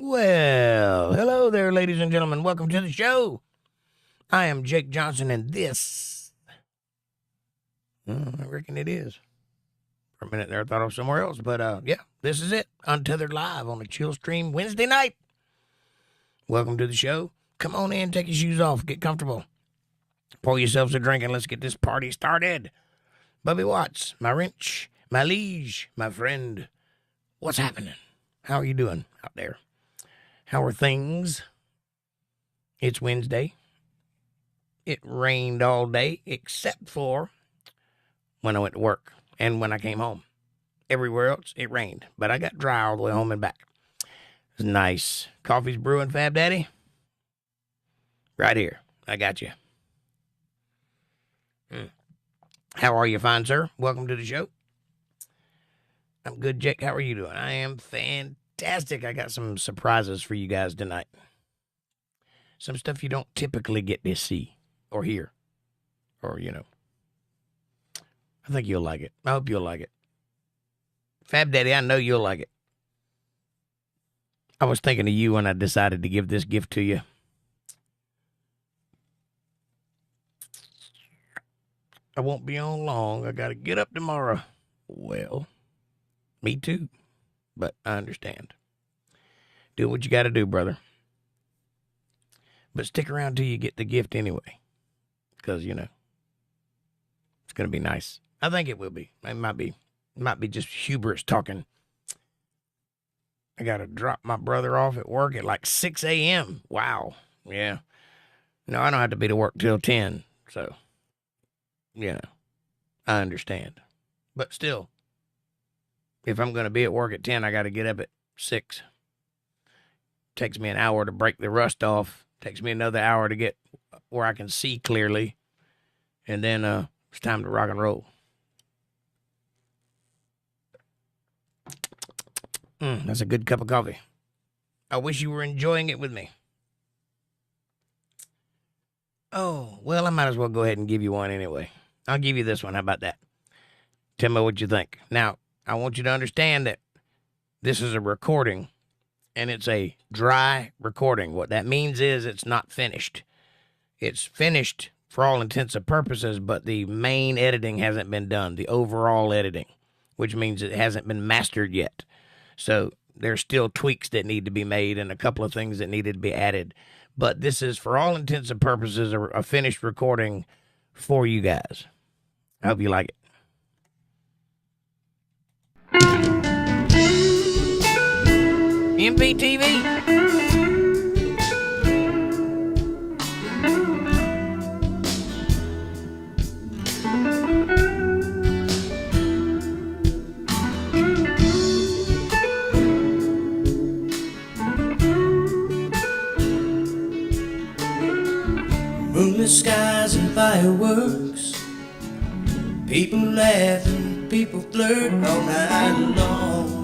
Well, hello there, ladies and gentlemen. Welcome to the show. I am Jake Johnson, and this, I reckon it is. For a minute there, I thought I was somewhere else, but yeah, this is it. Untethered Live on the ChillStream Wednesday night. Welcome to the show. Come on in, take your shoes off, get comfortable. Pour yourselves a drink, and let's get this party started. Bubby Watts, my wrench, my liege, my friend. What's happening? How are you doing out there? How are things? It's Wednesday. It rained all day except for when I went to work and when I came home. Everywhere else, it rained, but I got dry all the way home and back. It's nice. Coffee's brewing, Fab Daddy? Right here. I got you. How are you, fine sir? Welcome to the show. I'm good, Jake. How are you doing? I am fantastic. I got some surprises for you guys tonight. Some stuff you don't typically get to see or hear or, I think you'll like it. I hope you'll like it. Fab Daddy, I know you'll like it. I was thinking of you when I decided to give this gift to you. I won't be on long. I got to get up tomorrow. Well, me too, but I understand. Do what you got to do, brother. But stick around till you get the gift anyway, because, it's going to be nice. I think it will be. It might be just hubris talking. I got to drop my brother off at work at like 6 a.m. Wow. Yeah. No, I don't have to be to work till 10, so, I understand. But still, if I'm going to be at work at 10, I got to get up at 6. Takes me an hour to break the rust off. Takes me another hour to get where I can see clearly. And then it's time to rock and roll. That's a good cup of coffee. I wish you were enjoying it with me. Oh, well, I might as well go ahead and give you one anyway. I'll give you this one. How about that? Tell me what you think. Now, I want you to understand that this is a recording, and it's a dry recording. What that means is it's not finished. It's finished for all intents and purposes, but the main editing hasn't been done, the overall editing, which means it hasn't been mastered yet. So there's still tweaks that need to be made and a couple of things that needed to be added. But this is, for all intents and purposes, a finished recording for you guys. I hope you like it. MPTV. Moonless skies and fireworks, people laughing, people flirt all night long.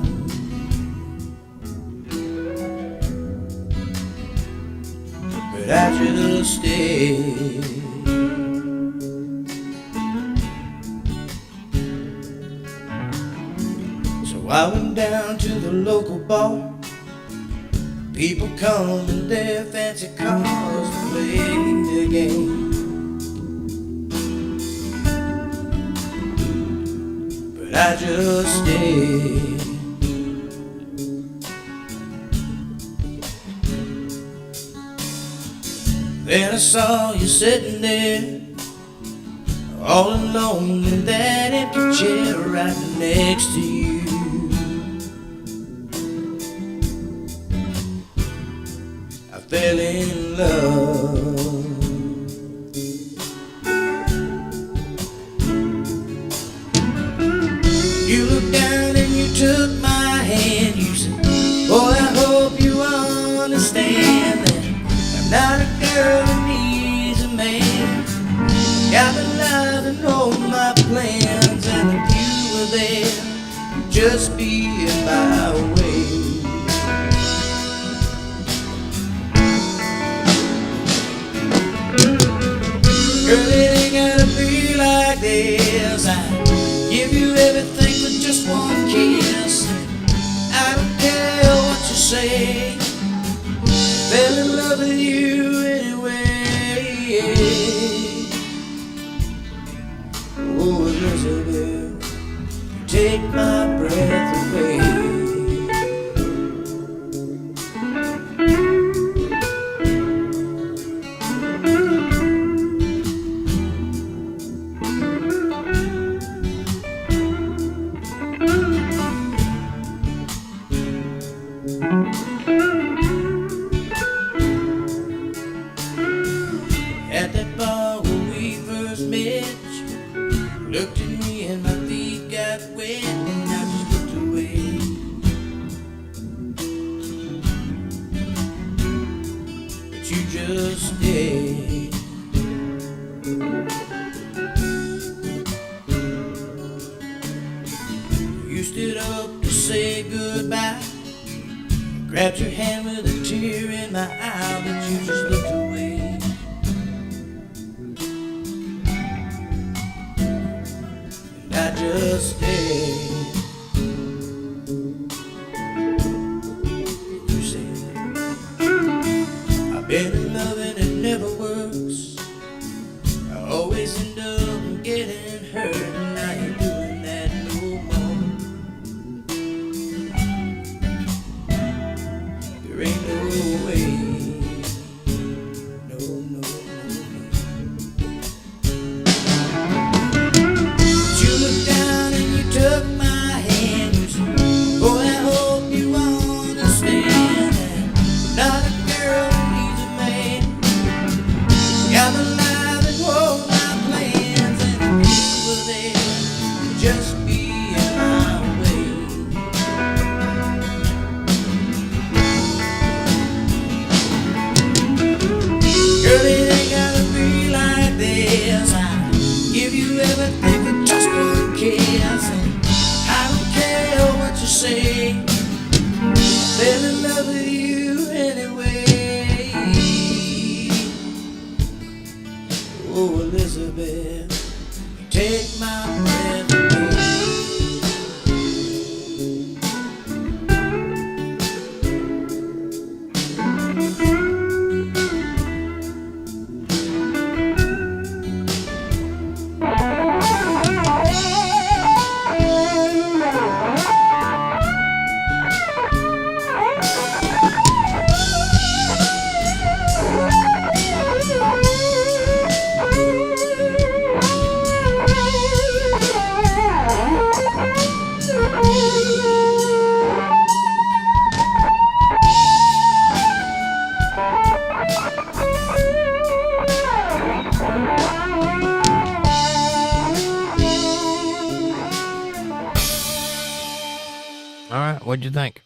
But I just stay. So I went down to the local bar. People come in their fancy cars to play the game. But I just stayed. Then I saw you sitting there, all alone in that empty chair right next to you. Fell in love. You looked down and you took my hand. You said, boy, I hope you understand that I'm not a girl who needs a man. Got my life and all my plans, and if you were there, you'd just be in my way. Girl, it ain't gotta be like this. I give you everything with just one kiss. I don't care what you say. fell in love with you anyway. Oh, Elizabeth, you take my breath away. At that bar where we first met, you looked at me and my feet got wet, and I just looked away. But you just stayed. You stood up to say goodbye, grabbed your hand with a tear in my eye, but you just looked away. And I just stayed. You said, I've been in love and it never works. I always end up getting hurt, and I ain't doing that no more. There ain't no way. No, no, no, no. You looked down and you took my hand. You said, boy, I hope you understand that I'm not a girl who needs a man. Got the life and hold my plans, and if you were there, just be in my way. Girl, it ain't gotta be like this. I give you everything for just one kiss, and I don't care what you say. I fell in love with you anyway. Oh, Elizabeth, you take my breath away. All right, what'd you think?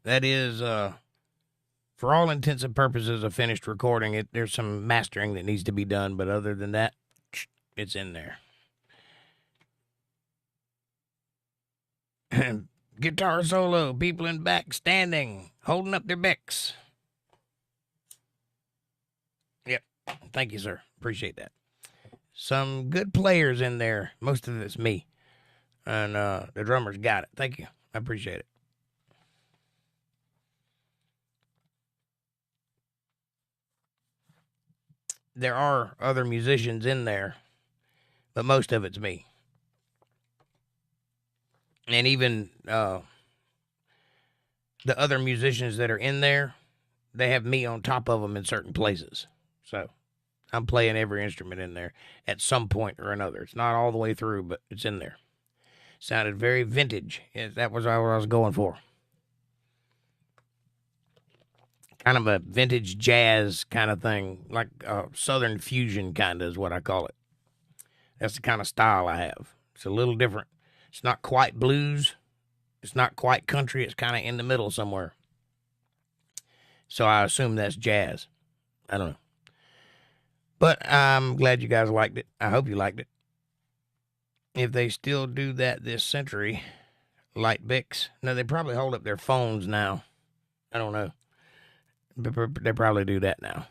That is, for all intents and purposes, a finished recording. There's some mastering that needs to be done, but other than that, it's in there. Guitar solo, people in back standing, holding up their becks. Yep, thank you, sir. Appreciate that. Some good players in there. Most of it's me. And the drummer's got it. Thank you. I appreciate it. There are other musicians in there, but most of it's me. And even the other musicians that are in there, they have me on top of them in certain places. So I'm playing every instrument in there at some point or another. It's not all the way through, but it's in there. Sounded very vintage. That was what I was going for. Kind of a vintage jazz kind of thing, like Southern fusion kind of is what I call it. That's the kind of style I have. It's a little different. It's not quite blues. It's not quite country. It's kind of in the middle somewhere. So I assume that's jazz. I don't know. But I'm glad you guys liked it. I hope you liked it. If they still do that this century, light Bics. No, they probably hold up their phones now. I don't know. They probably do that now.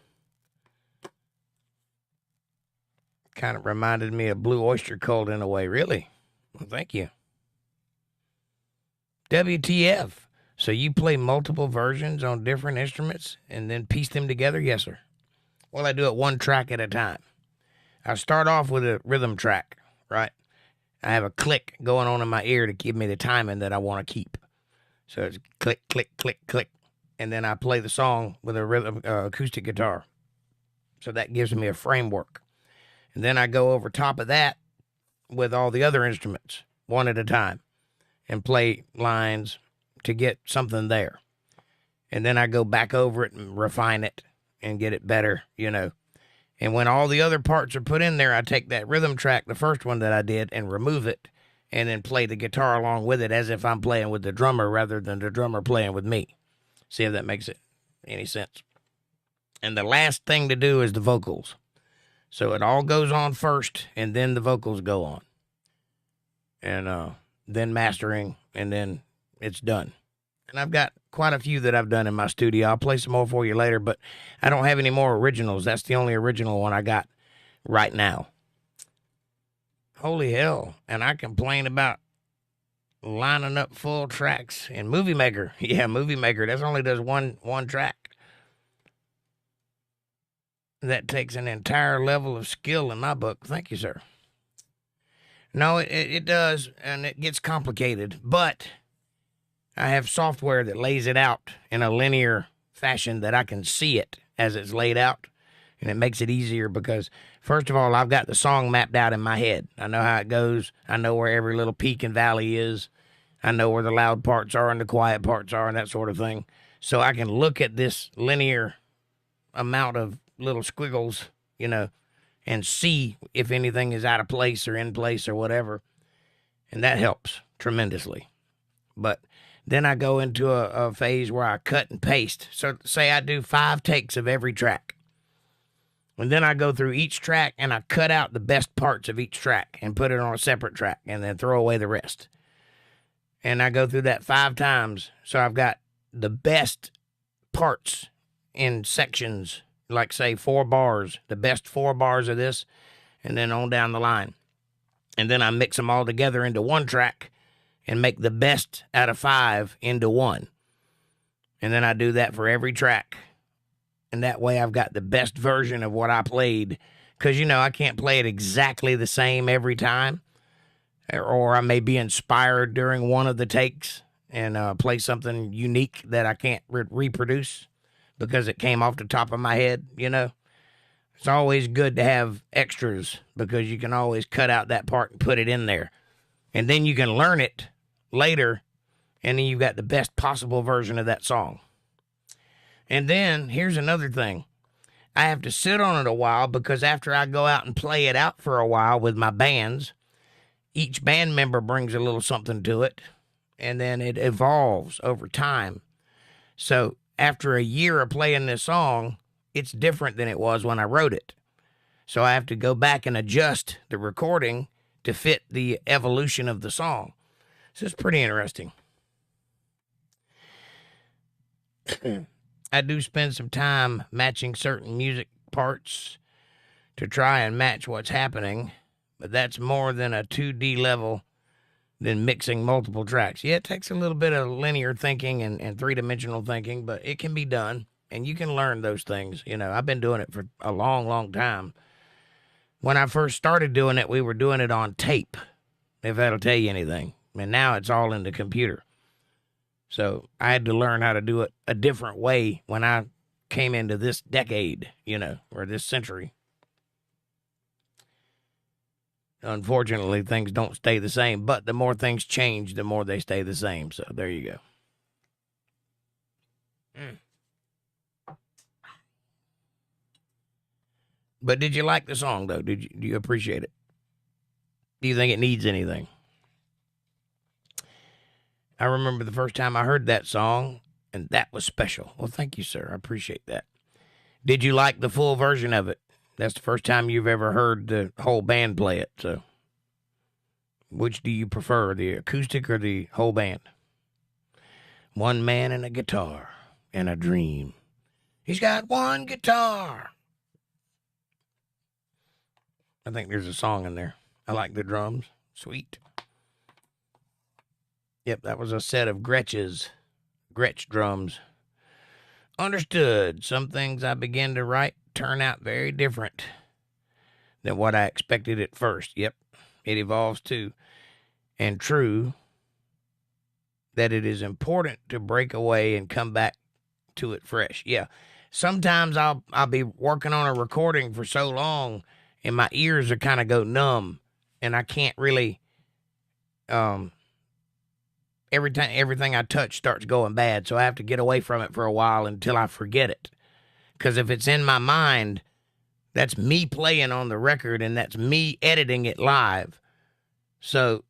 Kind of reminded me of Blue Oyster Cult in a way. Really? Well, thank you. WTF. So you play multiple versions on different instruments and then piece them together? Yes, sir. Well, I do it one track at a time. I start off with a rhythm track, right? I have a click going on in my ear to give me the timing that I want to keep. So it's click, click, click, click. And then I play the song with a rhythm acoustic guitar. So that gives me a framework. And then I go over top of that with all the other instruments, one at a time, and play lines to get something there. And then I go back over it and refine it and get it better, you know. And when all the other parts are put in there, I take that rhythm track, the first one that I did, and remove it, and then play the guitar along with it as if I'm playing with the drummer rather than the drummer playing with me. See if that makes any sense. And the last thing to do is the vocals. So it all goes on first, and then the vocals go on. And then mastering, and then it's done. And I've got quite a few that I've done in my studio. I'll play some more for you later, but I don't have any more originals. That's the only original one I got right now. Holy hell. And I complain about lining up full tracks in Movie Maker. Yeah, Movie Maker. That only does one track. That takes an entire level of skill in my book. Thank you, sir. No, it does, and it gets complicated, but I have software that lays it out in a linear fashion that I can see it as it's laid out, and it makes it easier because, first of all, I've got the song mapped out in my head. I know how it goes. I know where every little peak and valley is. I know where the loud parts are and the quiet parts are and that sort of thing. So I can look at this linear amount of little squiggles, you know, and see if anything is out of place or in place or whatever. And that helps tremendously. But then I go into a phase where I cut and paste. So say I do 5 takes of every track. And then I go through each track and I cut out the best parts of each track and put it on a separate track and then throw away the rest. And I go through that 5 times. So I've got the best parts in sections, like say 4 bars, the best 4 bars of this, and then on down the line. And then I mix them all together into one track and make the best out of 5 into one. And then I do that for every track. And that way I've got the best version of what I played. Because, you know, I can't play it exactly the same every time. Or I may be inspired during one of the takes and play something unique that I can't reproduce because it came off the top of my head, you know. It's always good to have extras because you can always cut out that part and put it in there. And then you can learn it later, and then you've got the best possible version of that song. And then, here's another thing. I have to sit on it a while because after I go out and play it out for a while with my bands, each band member brings a little something to it, and then it evolves over time. So after a year of playing this song, it's different than it was when I wrote it. So I have to go back and adjust the recording to fit the evolution of the song. So it's pretty interesting. I do spend some time matching certain music parts to try and match what's happening, but that's more than a 2D level than mixing multiple tracks. Yeah, it takes a little bit of linear thinking and three-dimensional thinking, but it can be done, and you can learn those things. You know, I've been doing it for a long, long time. When I first started doing it, we were doing it on tape, if that'll tell you anything. And now it's all in the computer. So I had to learn how to do it a different way when I came into this decade, you know, or this century. Unfortunately, things don't stay the same, but the more things change, the more they stay the same. So there you go. But did you like the song, though? Do you appreciate it? Do you think it needs anything? I remember the first time I heard that song, and that was special. Well, thank you, sir. I appreciate that. Did you like the full version of it? That's the first time you've ever heard the whole band play it. So, which do you prefer, the acoustic or the whole band? One man and a guitar and a dream. He's got one guitar. I think there's a song in there. I like the drums. Sweet. Yep, that was a set of Gretches. Gretsch drums. Understood. Some things I begin to write turn out very different than what I expected at first. Yep, it evolves too. And true that it is important to break away and come back to it fresh. Yeah, sometimes I'll be working on a recording for so long and my ears are kind of go numb and I can't really, everything I touch starts going bad. So I have to get away from it for a while until I forget it. Because if it's in my mind, that's me playing on the record and that's me editing it live. So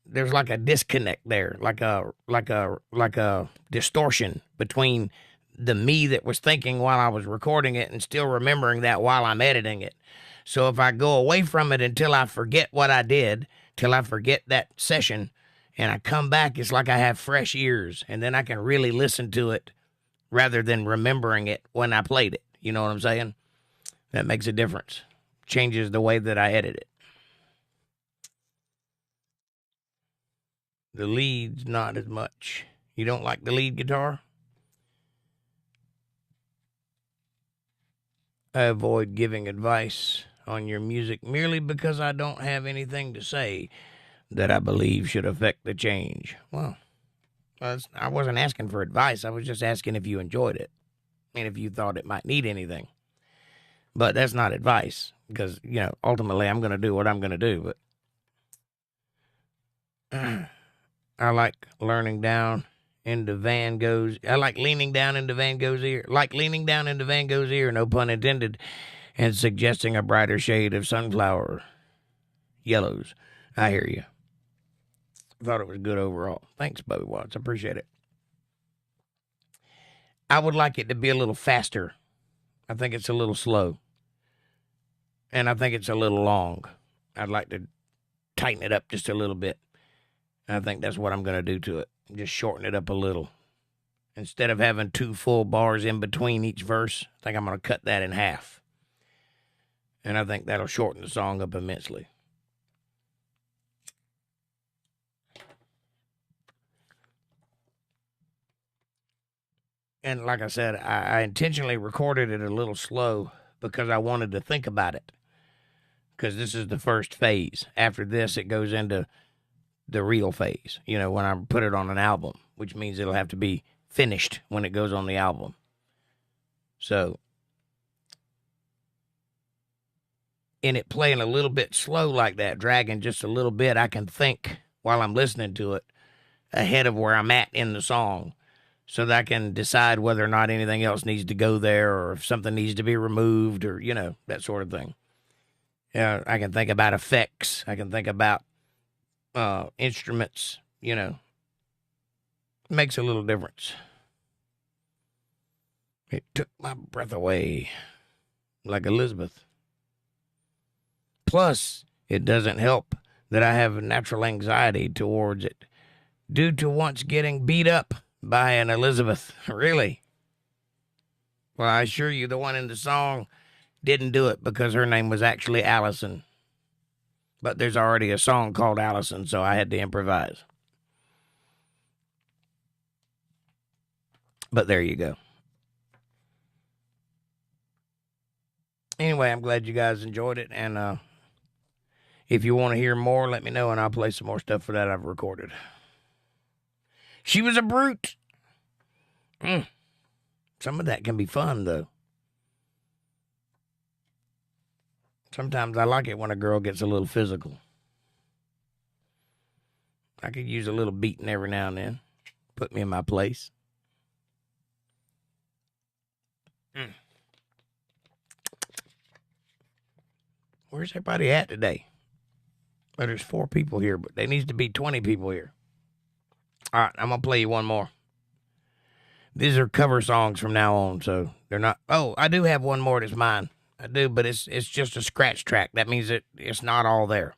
there's like a disconnect there, like a distortion between the me that was thinking while I was recording it and still remembering that while I'm editing it. So if I go away from it until I forget what I did, till I forget that session, and I come back, it's like I have fresh ears, and then I can really listen to it rather than remembering it when I played it. You know what I'm saying? That makes a difference. Changes the way that I edit it. The leads, not as much. You don't like the lead guitar? I avoid giving advice on your music merely because I don't have anything to say that I believe should affect the change. Well, I wasn't asking for advice. I was just asking if you enjoyed it and if you thought it might need anything. But that's not advice because, you know, ultimately I'm going to do what I'm going to do. But I like leaning down into Van Gogh's ear. Like leaning down into Van Gogh's ear, no pun intended, and suggesting a brighter shade of sunflower yellows. I hear you. Thought it was good overall. Thanks, Bobby Watts. I appreciate it. I would like it to be a little faster. I think it's a little slow. And I think it's a little long. I'd like to tighten it up just a little bit. I think that's what I'm going to do to it. Just shorten it up a little. Instead of having 2 full bars in between each verse, I think I'm going to cut that in half. And I think that'll shorten the song up immensely. And like I said, I intentionally recorded it a little slow because I wanted to think about it. Because this is the first phase. After this, it goes into the real phase, you know, when I put it on an album, which means it'll have to be finished when it goes on the album. So, in it playing a little bit slow like that, dragging just a little bit, I can think while I'm listening to it ahead of where I'm at in the song so that I can decide whether or not anything else needs to go there or if something needs to be removed or, you know, that sort of thing. I can think about effects. I can think about instruments, you know. It makes a little difference. It took my breath away like Elizabeth. Plus, it doesn't help that I have natural anxiety towards it due to once getting beat up by an Elizabeth. Really? Well, I assure you the one in the song didn't do it because her name was actually Allison. But there's already a song called Allison, so I had to improvise. But there you go. Anyway, I'm glad you guys enjoyed it. And if you want to hear more, let me know, and I'll play some more stuff for that I've recorded. She was a brute. Some of that can be fun, though. Sometimes I like it when a girl gets a little physical. I could use a little beating every now and then. Put me in my place. Where's everybody at today? Well, there's 4 people here, but there needs to be 20 people here. All right, I'm going to play you one more. These are cover songs from now on, so they're not... Oh, I do have one more that's mine. I do, but it's just a scratch track. That means it's not all there.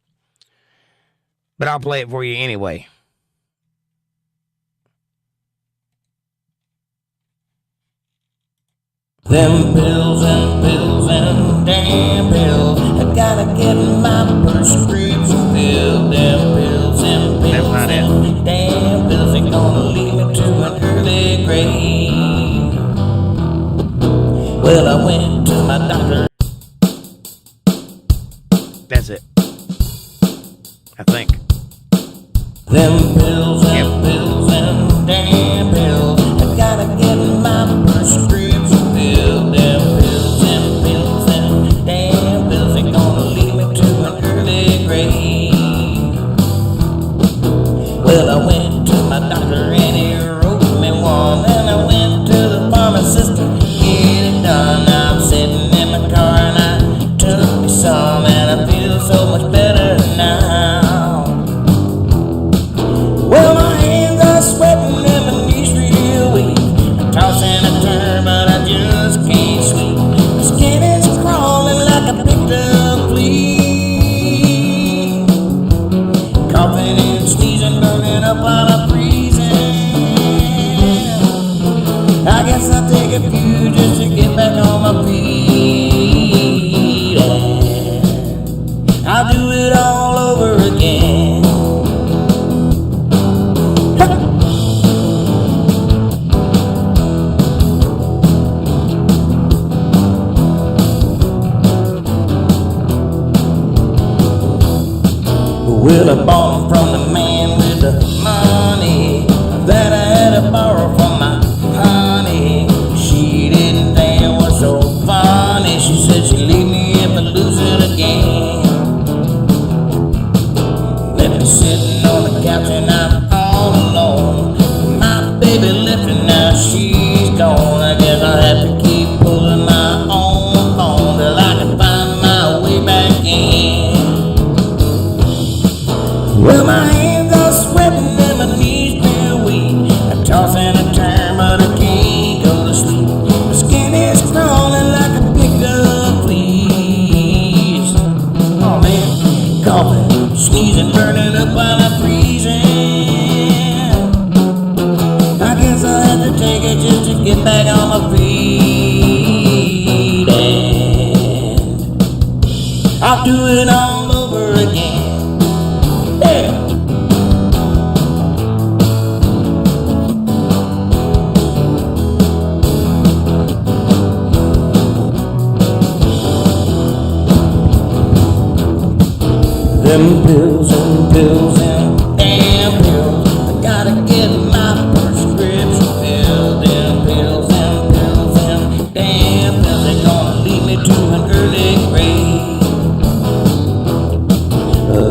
But I'll play it for you anyway. Them pills and damn pills. I gotta get my prescription filled. Them pills and That's not it. damn pills. They gonna lead me to an early grave. I guess I'll take a few just to get back on my feet. And I'll do it all over again. Well, I bought from the man with the money that I had to borrow from my honey. She didn't think it was so funny. She said she'd leave me if I lose it again. Left me sitting on the couch and I'm all alone. My baby left and now she's gone. I guess I'll have to keep pulling my own phone till I can find my way back in. Well, my hands are sweating and my knees feel weak. I toss and I turn, but I can't go to sleep. My skin is crawling like a picked up fleas. Oh man, coughing, sneezing, burning up while I'm freezing. I guess I'll have to take it just to get back on my feet. And I'll do it all over again. Them pills and pills and damn pills. I gotta get my prescription filled. Them pills and pills and damn pills. They're gonna lead me to an early grave.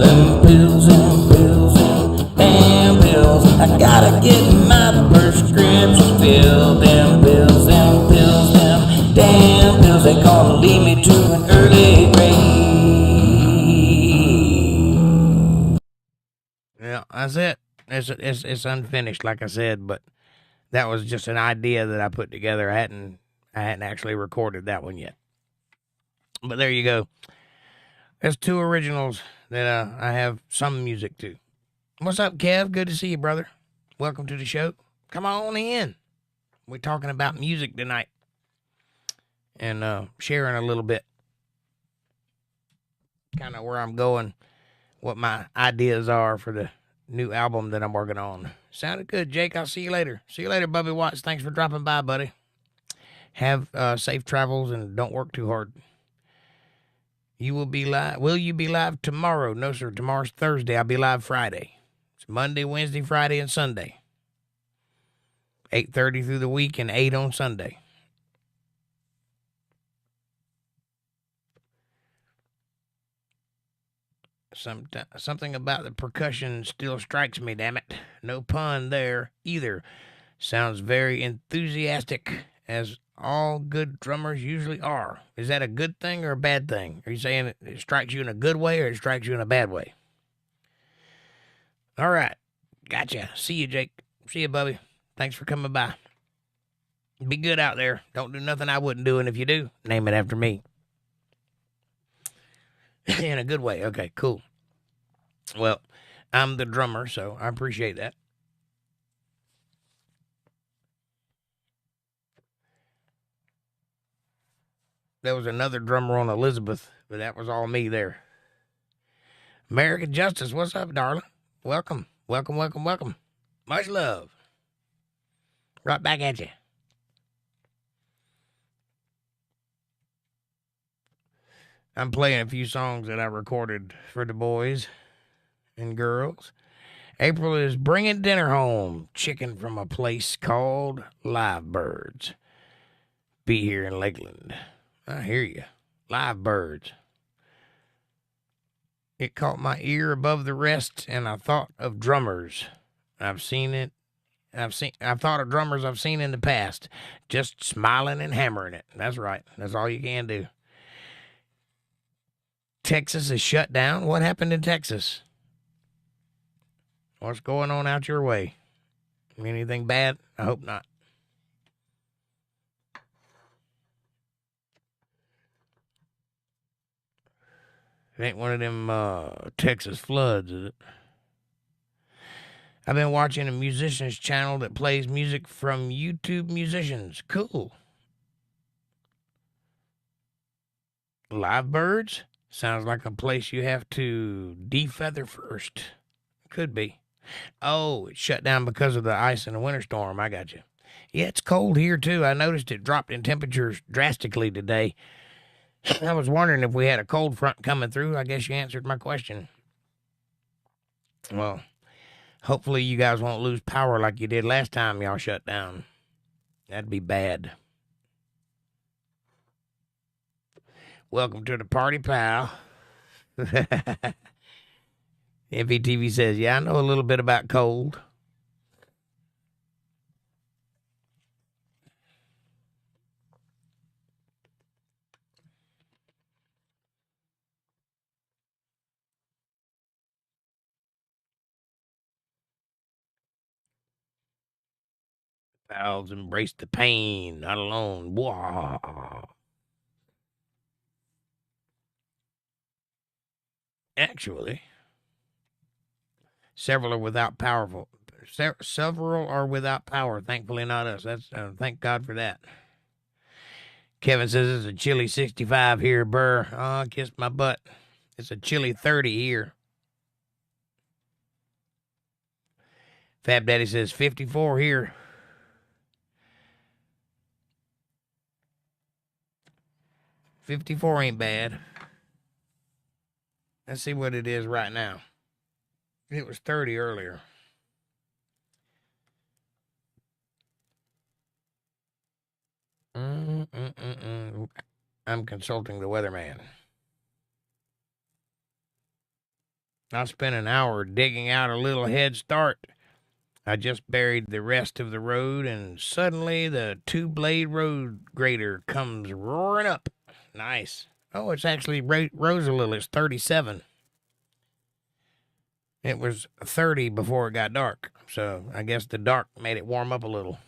Them pills and pills and damn pills. I gotta get my prescription filled. Them pills and pills, them damn pills. They're gonna lead me to an early grave. Yeah, that's it. It's unfinished, like I said, but that was just an idea that I put together. I hadn't actually recorded that one yet. But there you go. There's two originals that I have some music to. What's up, Kev? Good to see you, brother. Welcome to the show. Come on in. We're talking about music tonight and sharing a little bit, kind of where I'm going, what my ideas are for the new album that I'm working on. Sounded good, Jake. I'll see you later. See you later, Bubby Watts. Thanks for dropping by, buddy. Have safe travels and don't work too hard. You will be live. Will you be live tomorrow? No, sir. Tomorrow's Thursday. I'll be live Friday. It's Monday, Wednesday, Friday, and Sunday. 8:30 through the week and 8 on Sunday. Something about the percussion still strikes me, damn it. No pun there either. Sounds very enthusiastic, as all good drummers usually are. Is that a good thing or a bad thing? Are you saying it strikes you in a good way or it strikes you in a bad way? All right. Gotcha. See you, Jake. See you, Bubby. Thanks for coming by. Be good out there. Don't do nothing I wouldn't do, and if you do, name it after me. In a good way. Okay, cool. Well, I'm the drummer, so I appreciate that. There was another drummer on Elizabeth, but that was all me there. American Justice, what's up, darling? Welcome, welcome, welcome, welcome. Much love. Right back at you. I'm playing a few songs that I recorded for the boys and girls. April is bringing dinner home. Chicken from a place called Live Birds. Be here in Lakeland. I hear you. Live Birds. It caught my ear above the rest, and I thought of drummers. I've thought of drummers I've seen in the past, just smiling and hammering it. That's right. That's all you can do. Texas is shut down. What happened in Texas? What's going on out your way? Anything bad? I hope not. It ain't one of them Texas floods, is it? I've been watching a musician's channel that plays music from YouTube musicians. Cool. Live birds? Sounds like a place you have to defeather first. Could be. Oh, it shut down because of the ice and the winter storm. I got you. Yeah, it's cold here, too. I noticed it dropped in temperatures drastically today. I was wondering if we had a cold front coming through. I guess you answered my question. Well, hopefully you guys won't lose power like you did last time y'all shut down. That'd be bad. Welcome to the party, pal. MVTV says, yeah, I know a little bit about cold. Pals embrace the pain, not alone. Whoa. Actually, several are without power. Several are without power. Thankfully, not us. That's thank God for that. Kevin says it's a chilly 65 here, burr. Oh, kiss my butt. It's a chilly 30 here. Fab Daddy says 54 here. $54 ain't bad. Let's see what it is right now. It was 30 earlier. I'm consulting the weatherman. I spent an hour digging out a little head start. I just buried the rest of the road, and suddenly the two-blade road grader comes roaring up. Nice. Oh, it's actually rose a little. It's 37. It was 30 before it got dark, so I guess the dark made it warm up a little.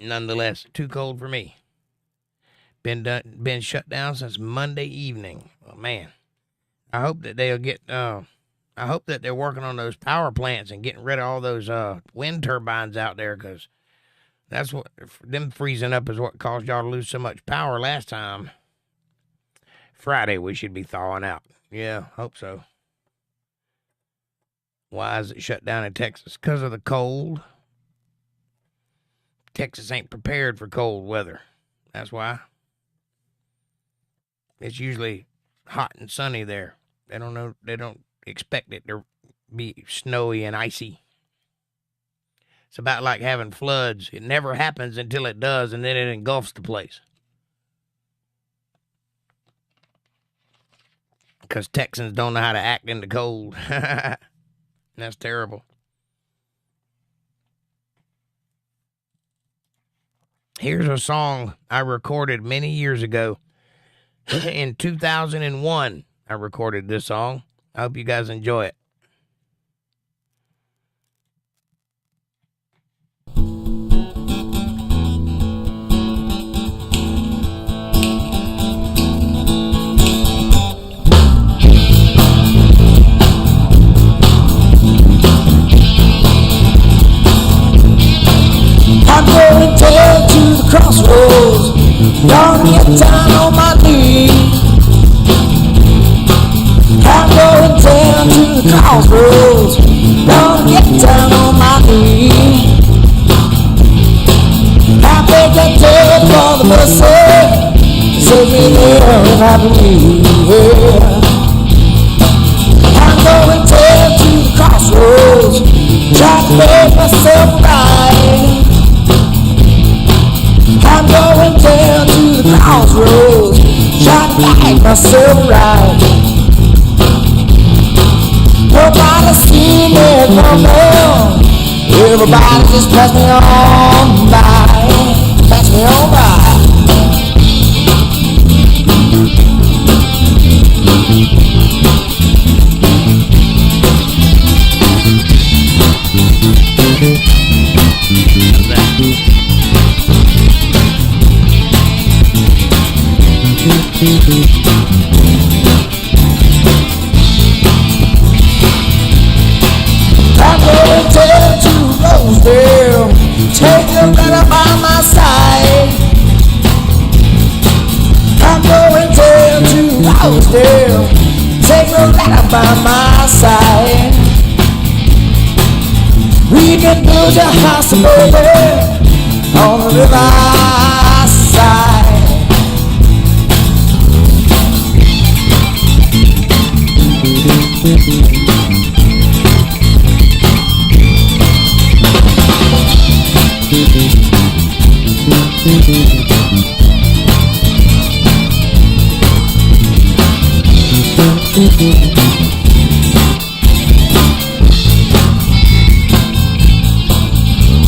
Nonetheless, too cold for me. Been shut down since Monday evening. Oh, man. I hope that they'll get, I hope that they're working on those power plants and getting rid of all those wind turbines out there, because that's what, them freezing up is what caused y'all to lose so much power last time. Friday, we should be thawing out. Yeah, hope so. Why is it shut down in Texas? Because of the cold. Texas ain't prepared for cold weather. That's why. It's usually hot and sunny there. They don't expect it to be snowy and icy. It's about like having floods. It never happens until it does, and then it engulfs the place. Because Texans don't know how to act in the cold. That's terrible. Here's a song I recorded many years ago. In 2001, I recorded this song. I hope you guys enjoy it. I'm going down to the crossroads, gonna get down on my knees. I'm going down to the crossroads, gonna get down on my knees. I think I did for the mercy, save me there if I believe. I'm going down to the crossroads, trying to make myself right. I'm going down to the crossroads, trying to make myself right. Nobody see me from there. Everybody just pass me on by. Pass me on by. still take a ride by my side. We can build a house, baby, on the riverside.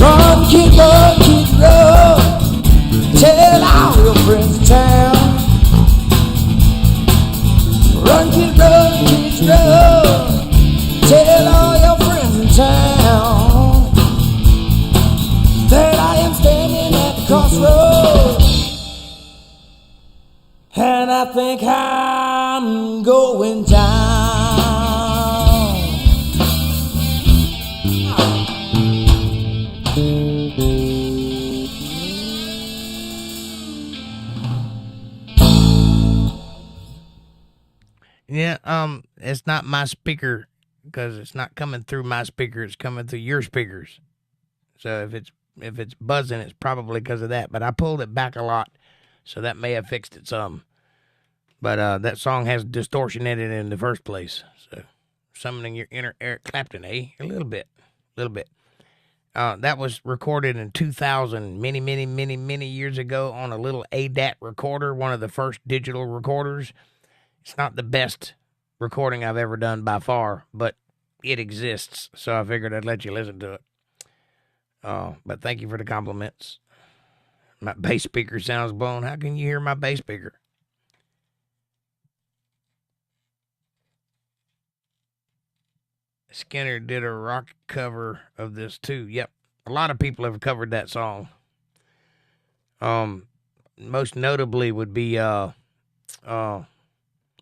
Run, kid, run, kid, run. Tell all your friends in town. Run, kid, run, kid, run. Tell all your friends in town that I am standing at the crossroads, and I think I'm going down. Yeah, it's not my speaker because it's not coming through my speaker. It's coming through your speakers. So if it's buzzing, it's probably because of that. But I pulled it back a lot, so that may have fixed it some. But that song has distortion in it in the first place. So summoning your inner Eric Clapton, eh? A little bit. That was recorded in 2000, many years ago on a little ADAT recorder, one of the first digital recorders. It's not the best recording I've ever done by far, but it exists, so I figured I'd let you listen to it. But thank you for the compliments. My bass speaker sounds blown. How can you hear my bass speaker? Skinner did a rock cover of this too. Yep, a lot of people have covered that song. Most notably would be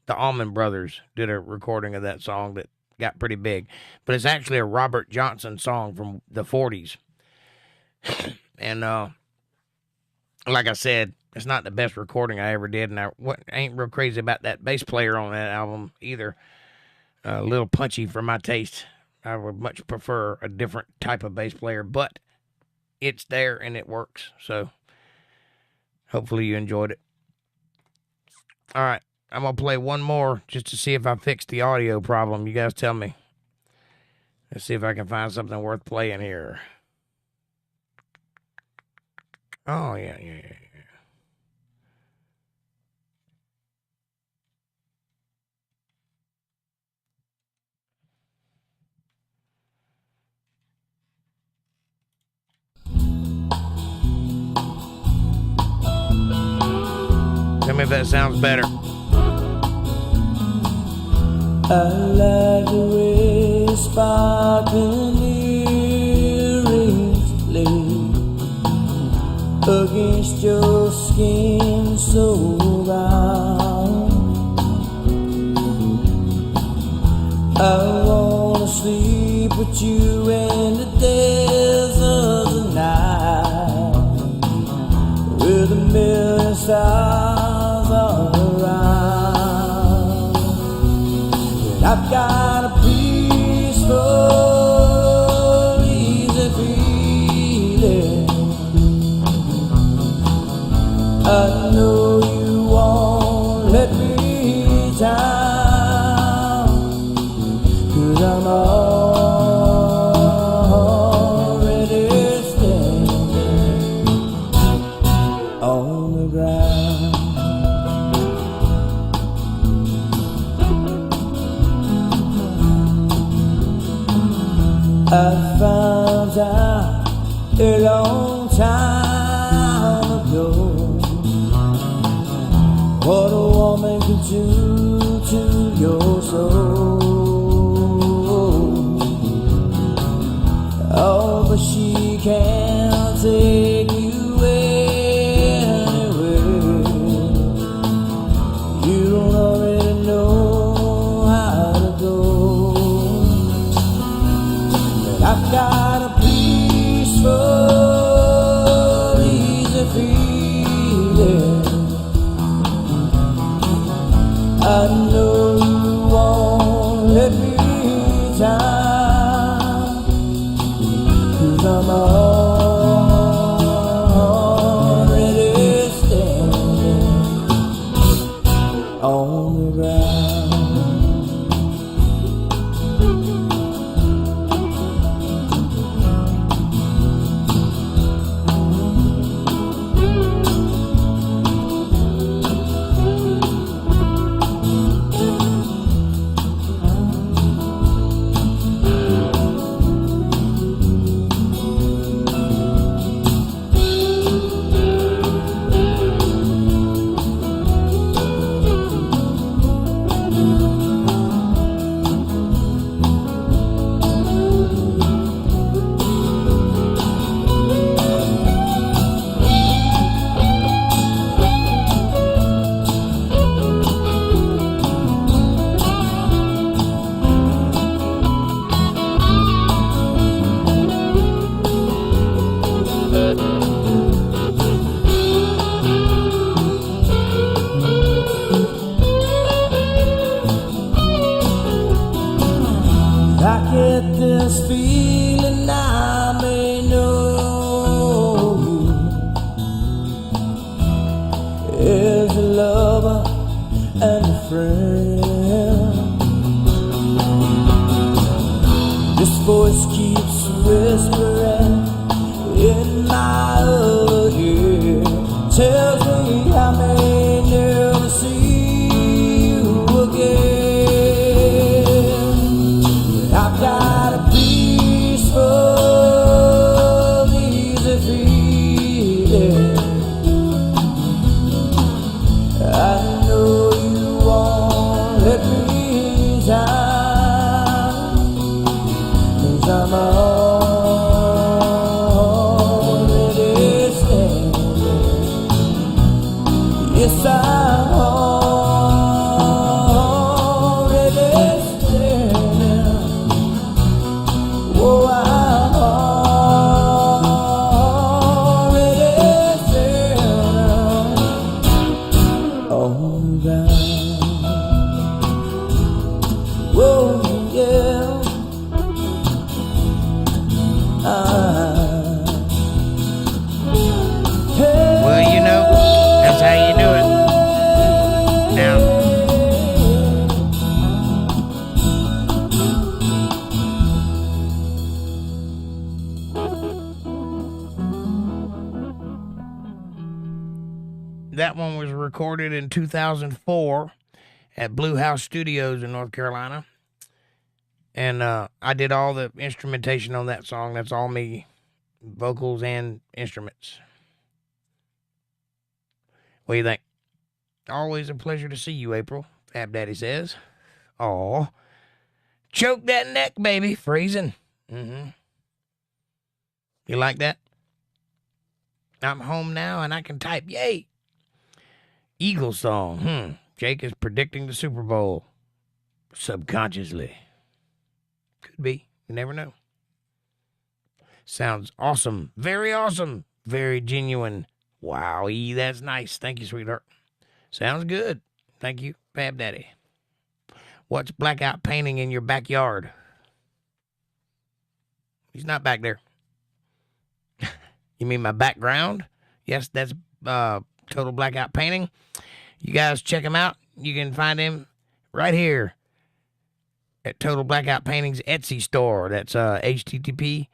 the Allman Brothers did a recording of that song that got pretty big. But it's actually a Robert Johnson song from the 40s. And like I said, it's not the best recording I ever did, and I ain't real crazy about that bass player on that album either. A little punchy for my taste. I would much prefer a different type of bass player, but it's there and it works. So hopefully you enjoyed it. All right. I'm going to play one more just to see if I fixed the audio problem. You guys tell me. Let's see if I can find something worth playing here. Oh, yeah. Tell me if that sounds better. I like the way sparkling earrings lay against your skin so round. I wanna sleep with you in the days of the night, with a million stars all around. And I've got a peaceful, easy feeling. I know you won't let me down, 'cause I'm already standing on the ground. I found out a long time ago what a woman can do to your soul. Oh, but she can't take you anywhere. You don't already know how to go. But I've got a peaceful, easy feeling. I know I'm already standing on the ground. I get this feeling I may know you as a lover and a friend. This voice keeps whispering in my other ear, tells me I may never see you again. I've got a peaceful, easy feeling. I know you won't let me down, 'cause I'm already standing. Yes, I'm already standing. Oh, I'm already standing on the ground. Oh, yeah. Well, you know, that's how you do it. Now, that one was recorded in 2004 at Blue House Studios in North Carolina. And I did all the instrumentation on that song. That's all me, vocals and instruments. What do you think? Always a pleasure to see you, April, Fab Daddy says. Aw. Choke that neck, baby. Freezing. Mm-hmm. You like that? I'm home now and I can type. Yay. Eagle song. Jake is predicting the Super Bowl. Subconsciously. Could be. You never know. Sounds awesome. Very awesome. Very genuine. Wowie, that's nice. Thank you, sweetheart. Sounds good. Thank you, Fab Daddy. What's blackout painting in your backyard? He's not back there. You mean my background? Yes, that's Total Blackout Painting. You guys check him out. You can find him right here at Total Blackout Painting's Etsy store. That's https://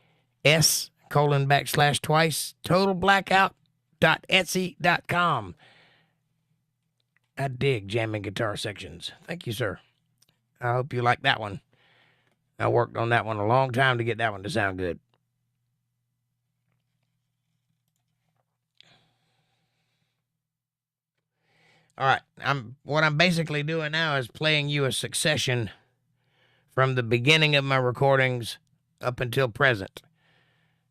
totalblackout.etsy.com. I dig jamming guitar sections. Thank you, sir. I hope you like that one. I worked on that one a long time to get that one to sound good. All right, what I'm basically doing now is playing you a succession from the beginning of my recordings up until present.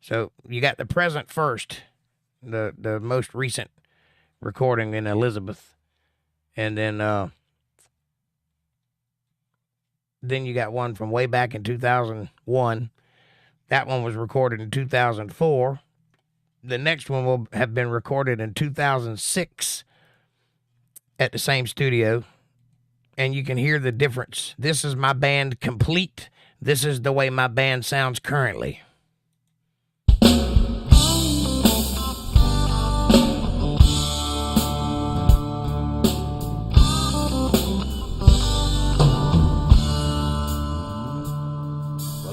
So you got the present first, the most recent recording in Elizabeth, and then you got one from way back in 2001. That one was recorded in 2004. The next one will have been recorded in 2006 at the same studio, and you can hear the difference. This is my band complete. This is the way my band sounds currently.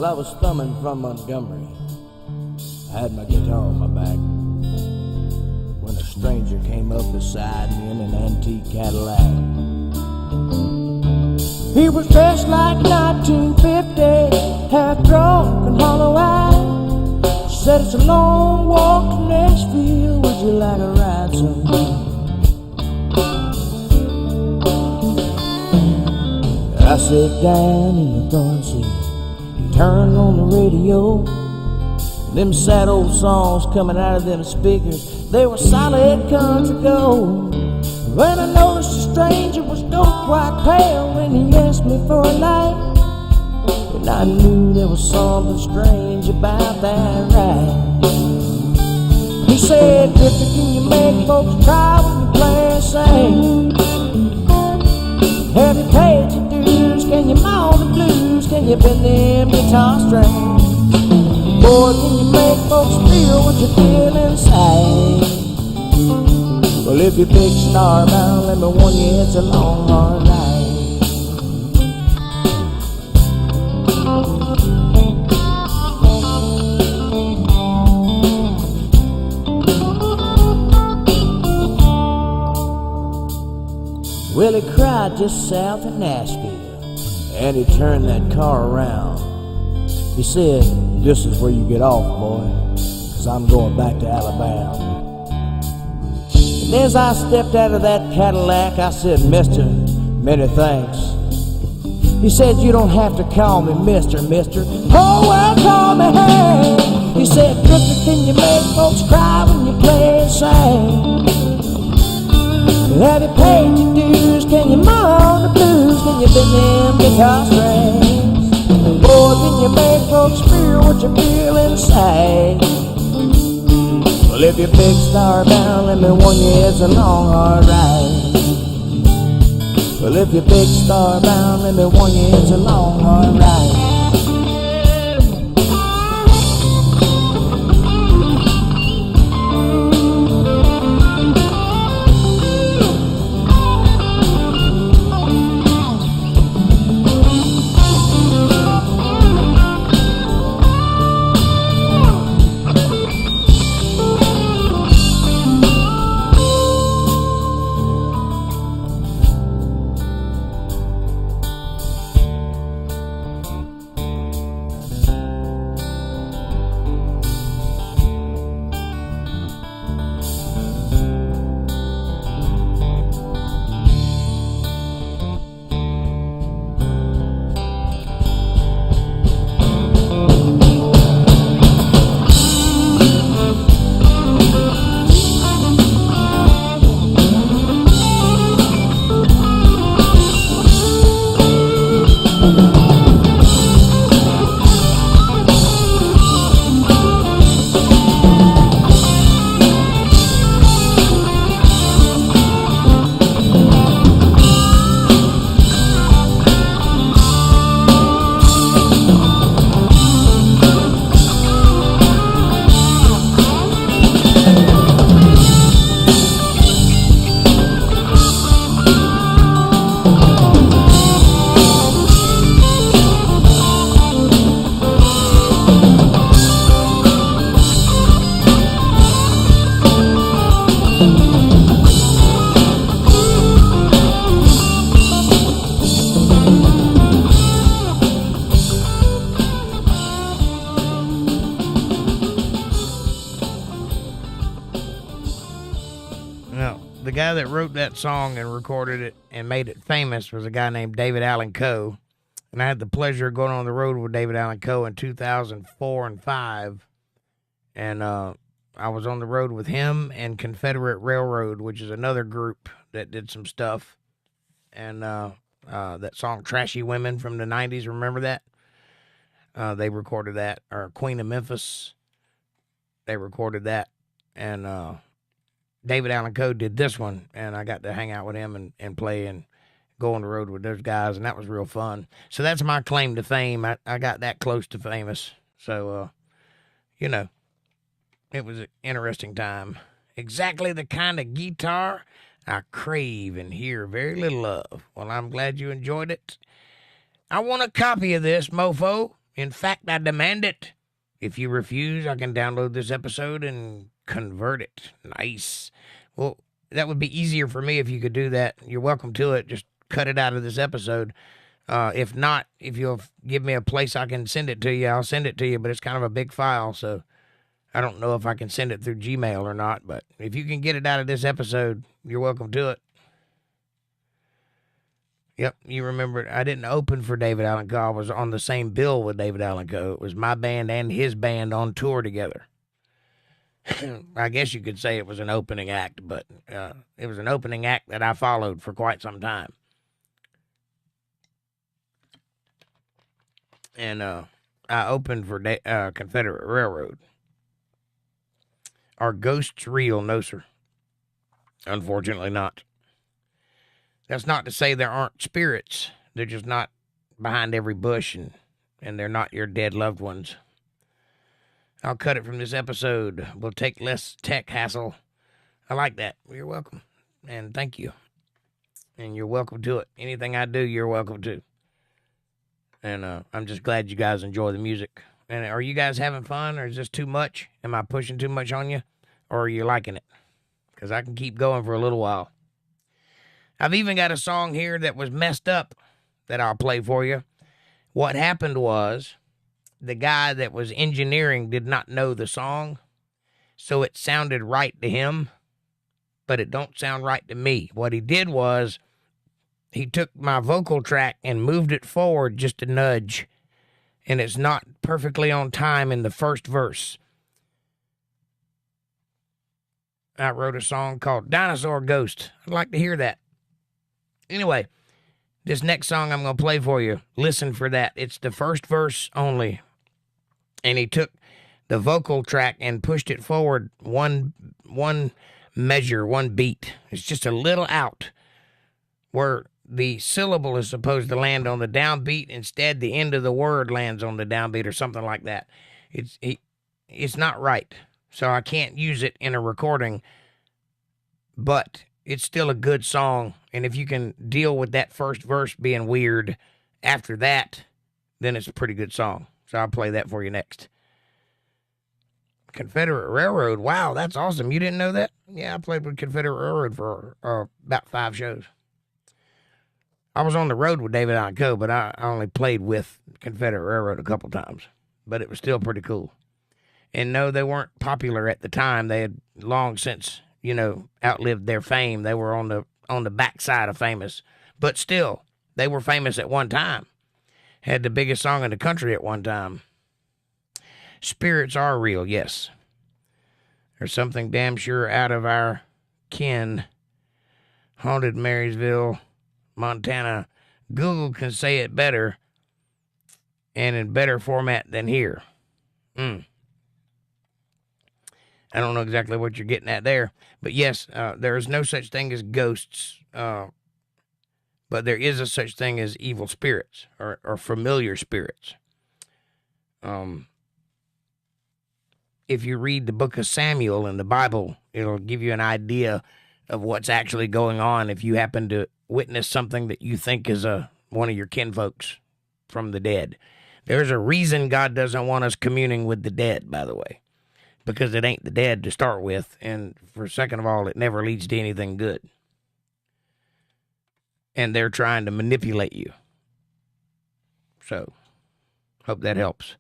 I was thumbing from Montgomery. I had my guitar on my back when a stranger came up beside me in an antique Cadillac. He was dressed like 1950, half drunk and hollow-eyed. Said, it's a long walk to Nashville, would you like a ride, son? I sat down in the front seat. He turned on the radio. Them sad old songs coming out of them speakers, they were solid country gold. When I noticed the stranger was going quite pale when he asked me for a light, and I knew there was something strange about that ride. He said, Drifter, can you make folks cry when you play and sing? Have you paid your dues? Can you mow the blues? Can you bend them guitar strings? Boy, can you make folks feel what you feel inside? Well, if you're big starbound, let me warn you, it's a long, hard ride. Well, he cried just south of Nashville, and he turned that car around. He said, this is where you get off, boy, 'cause I'm going back to Alabama. And as I stepped out of that Cadillac, I said, Mister, many thanks. He said, you don't have to call me Mister. Oh, well, call me Hank. He said, Drifter, can you make folks cry when you play and sing? Have you paid your dues? Can you mow the blues? Can you bend them guitar strings? Boy, can you make folks feel what you feel inside? Well, if you're big starbound, let me warn you, it's a long, hard ride. Well, if you're big starbound, let me warn you, it's a long, hard ride. guy that wrote that song and recorded it and made it famous was a guy named David Allan Coe. And I had the pleasure of going on the road with David Allan Coe in 2004 and 5. And I was on the road with him and Confederate Railroad, which is another group that did some stuff. And that song Trashy Women from the 90s, remember that? They recorded that. Or Queen of Memphis, they recorded that. And David Allan Coe did this one, and I got to hang out with him and play and go on the road with those guys, and that was real fun. So that's my claim to fame. I got that close to famous. So, you know, it was an interesting time. Exactly the kind of guitar I crave and hear very little of. Well, I'm glad you enjoyed it. I want a copy of this, mofo. In fact, I demand it. If you refuse, I can download this episode and convert it. Nice. Well, that would be easier for me if you could do that. You're welcome to it. Just cut it out of this episode. If not, if you'll give me a place I can send it to you, I'll send it to you, but it's kind of a big file, so I don't know if I can send it through Gmail or not, but if you can get it out of this episode, you're welcome to it. Yep, you remember, I didn't open for David Allen Coe. I was on the same bill with David Allen Coe. It was my band and his band on tour together. I guess you could say it was an opening act, but it was an opening act that I followed for quite some time. And I opened for Confederate Railroad. Are ghosts real? No, sir. Unfortunately not. That's not to say there aren't spirits. They're just not behind every bush, and they're not your dead loved ones. I'll cut it from this episode. We'll take less tech hassle. I like that. You're welcome. And thank you. And you're welcome to it. Anything I do, you're welcome to. And I'm just glad you guys enjoy the music. And are you guys having fun, or is this too much? Am I pushing too much on you? Or are you liking it? Because I can keep going for a little while. I've even got a song here that was messed up that I'll play for you. What happened was the guy that was engineering did not know the song, so it sounded right to him, but it don't sound right to me. What he did was he took my vocal track and moved it forward just a nudge, and it's not perfectly on time in the first verse. I wrote a song called Dinosaur Ghost. I'd like to hear that. Anyway, this next song I'm going to play for you, listen for that. It's the first verse only. And he took the vocal track and pushed it forward one measure, one beat. It's just a little out where the syllable is supposed to land on the downbeat. Instead, the end of the word lands on the downbeat or something like that. It's not right. So I can't use it in a recording, but it's still a good song. And if you can deal with that first verse being weird after that, then it's a pretty good song. So I'll play that for you next. Confederate Railroad. Wow, that's awesome. You didn't know that? Yeah, I played with Confederate Railroad for about 5 shows. I was on the road with David Allen Coe, but I only played with Confederate Railroad a couple times. But it was still pretty cool. And no, they weren't popular at the time. They had long since, outlived their fame. They were on the backside of famous. But still, they were famous at one time. Had the biggest song in the country at one time. Spirits are real, yes. There's something damn sure out of our ken. Haunted Marysville, Montana. Google can say it better and in better format than here. I don't know exactly what you're getting at there. But yes, there is no such thing as ghosts. But there is a such thing as evil spirits or familiar spirits. If you read the book of Samuel in the Bible, it'll give you an idea of what's actually going on if you happen to witness something that you think is one of your kinfolks from the dead. There's a reason God doesn't want us communing with the dead, by the way. Because it ain't the dead to start with, and for second of all, it never leads to anything good. And they're trying to manipulate you. So, hope that helps.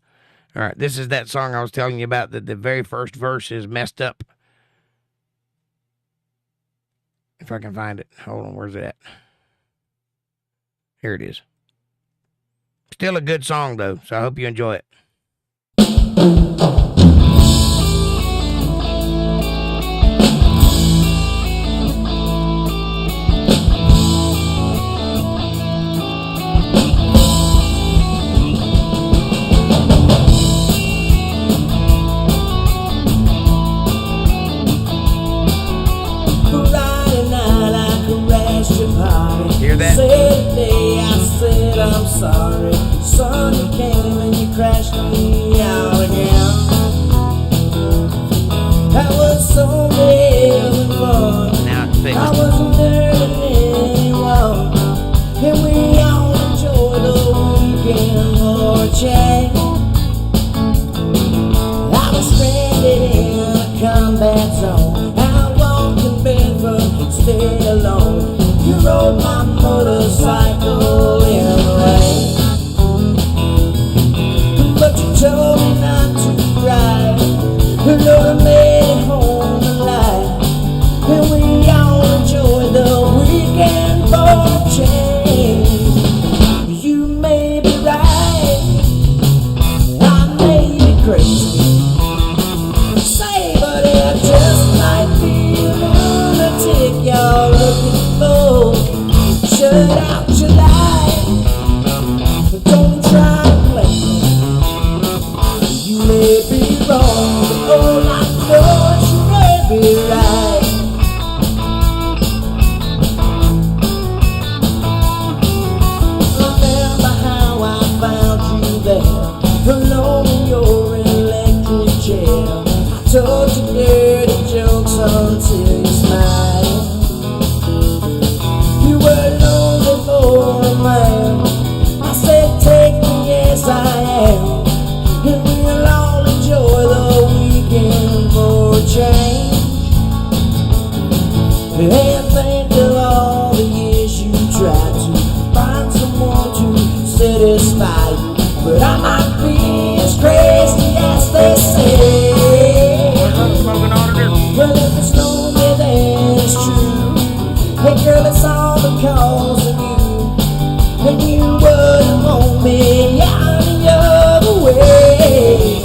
All right, this is that song I was telling you about, that the very first verse is messed up. If I can find it. Hold on, where's it at? Here it is. Still a good song, though, so I hope you enjoy it. Hear that? Saturday, I said I'm sorry. Sunday came and you crashed me out again. cycle in the rain. But you told me not to cry. You know I made it home alive. And we all enjoy the weekend for a change. You may be right, I may be crazy. Say, but it just might be a lunatic you're looking for. Shut out your light, but don't try to play. You may be wrong, but all I know is you may be right. Remember how I found you there, alone in your electric chair. I told you dirty jokes until you smiled. You were lonely for a man. I said take me as I am, and we'll all enjoy the weekend for a change. And think of all the years you tried to find someone to satisfy you, but I might be as crazy as they say. Well, if it's lonely, then it's true. Hey girl, it's all because of you. And you wouldn't want me any other way.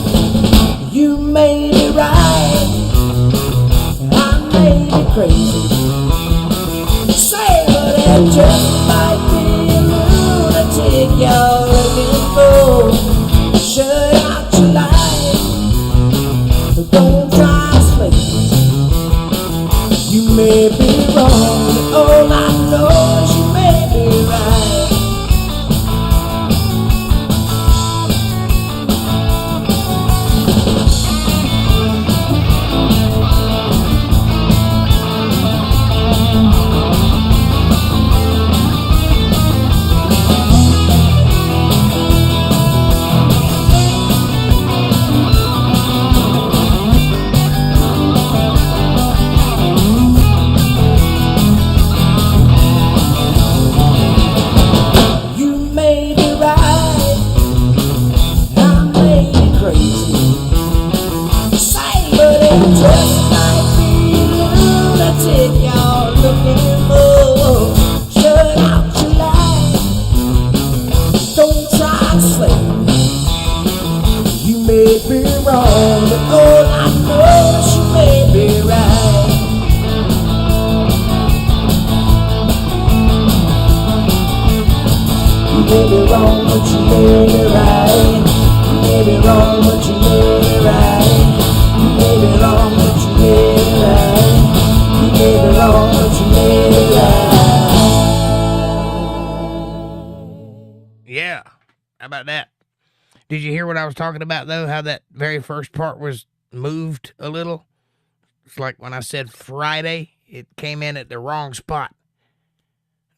You may be right, I may be crazy. Say, but it just might be a lunatic you're looking for. Shut out your light, but don't try to slip. You may be wrong, but all I know is you may be right. You may be right, I may be crazy. Say, but it just might be a lunatic you're looking for. Shut out your light, don't try to slay me. You may be wrong, but all I know is you may be right. You may be wrong, but you may be right. You may be wrong, but you may be right. You may be wrong, but you may be right. You may be wrong, but you may be right. Yeah. How about that? Did you hear what I was talking about, though? How that very first part was moved a little? It's like when I said Friday, it came in at the wrong spot.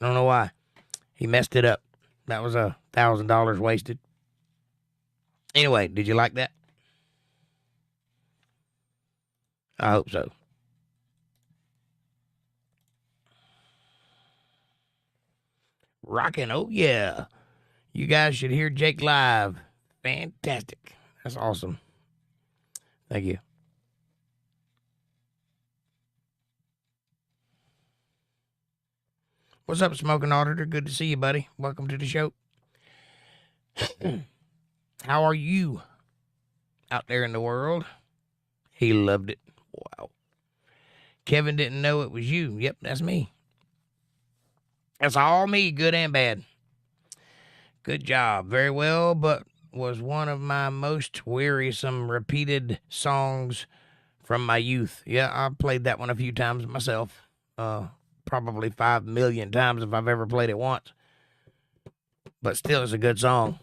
I don't know why. He messed it up. That was $1,000 wasted. Anyway, did you like that? I hope so. Rockin', oh yeah. You guys should hear Jake live. Fantastic. That's awesome. Thank you. What's up, Smoking Auditor? Good to see you, buddy. Welcome to the show. How are you out there in the world? He loved it. Wow. Kevin didn't know it was you. Yep, that's me. That's all me, good and bad. Good job. Very well, but was one of my most wearisome repeated songs from my youth. Yeah, I played that one a few times myself. Probably 5 million times if I've ever played it once. But still, it's a good song.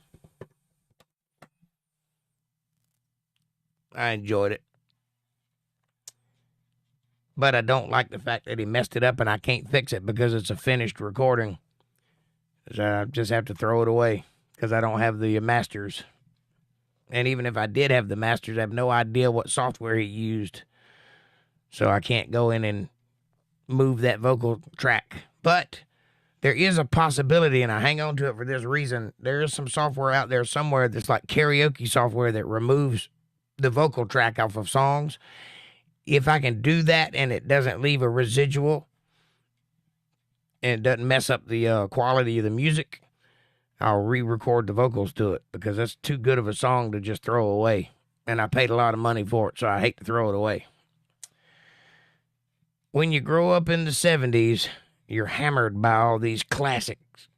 I enjoyed it. But I don't like the fact that he messed it up and I can't fix it because it's a finished recording. So I just have to throw it away because I don't have the masters. And even if I did have the masters, I have no idea what software he used. So I can't go in and move that vocal track. But there is a possibility, and I hang on to it for this reason. There is some software out there somewhere that's like karaoke software that removes the vocal track off of songs. If I can do that and it doesn't leave a residual and it doesn't mess up the quality of the music, I'll re-record the vocals to it, because that's too good of a song to just throw away. And I paid a lot of money for it, so I hate to throw it away. When you grow up in the 70s, you're hammered by all these classics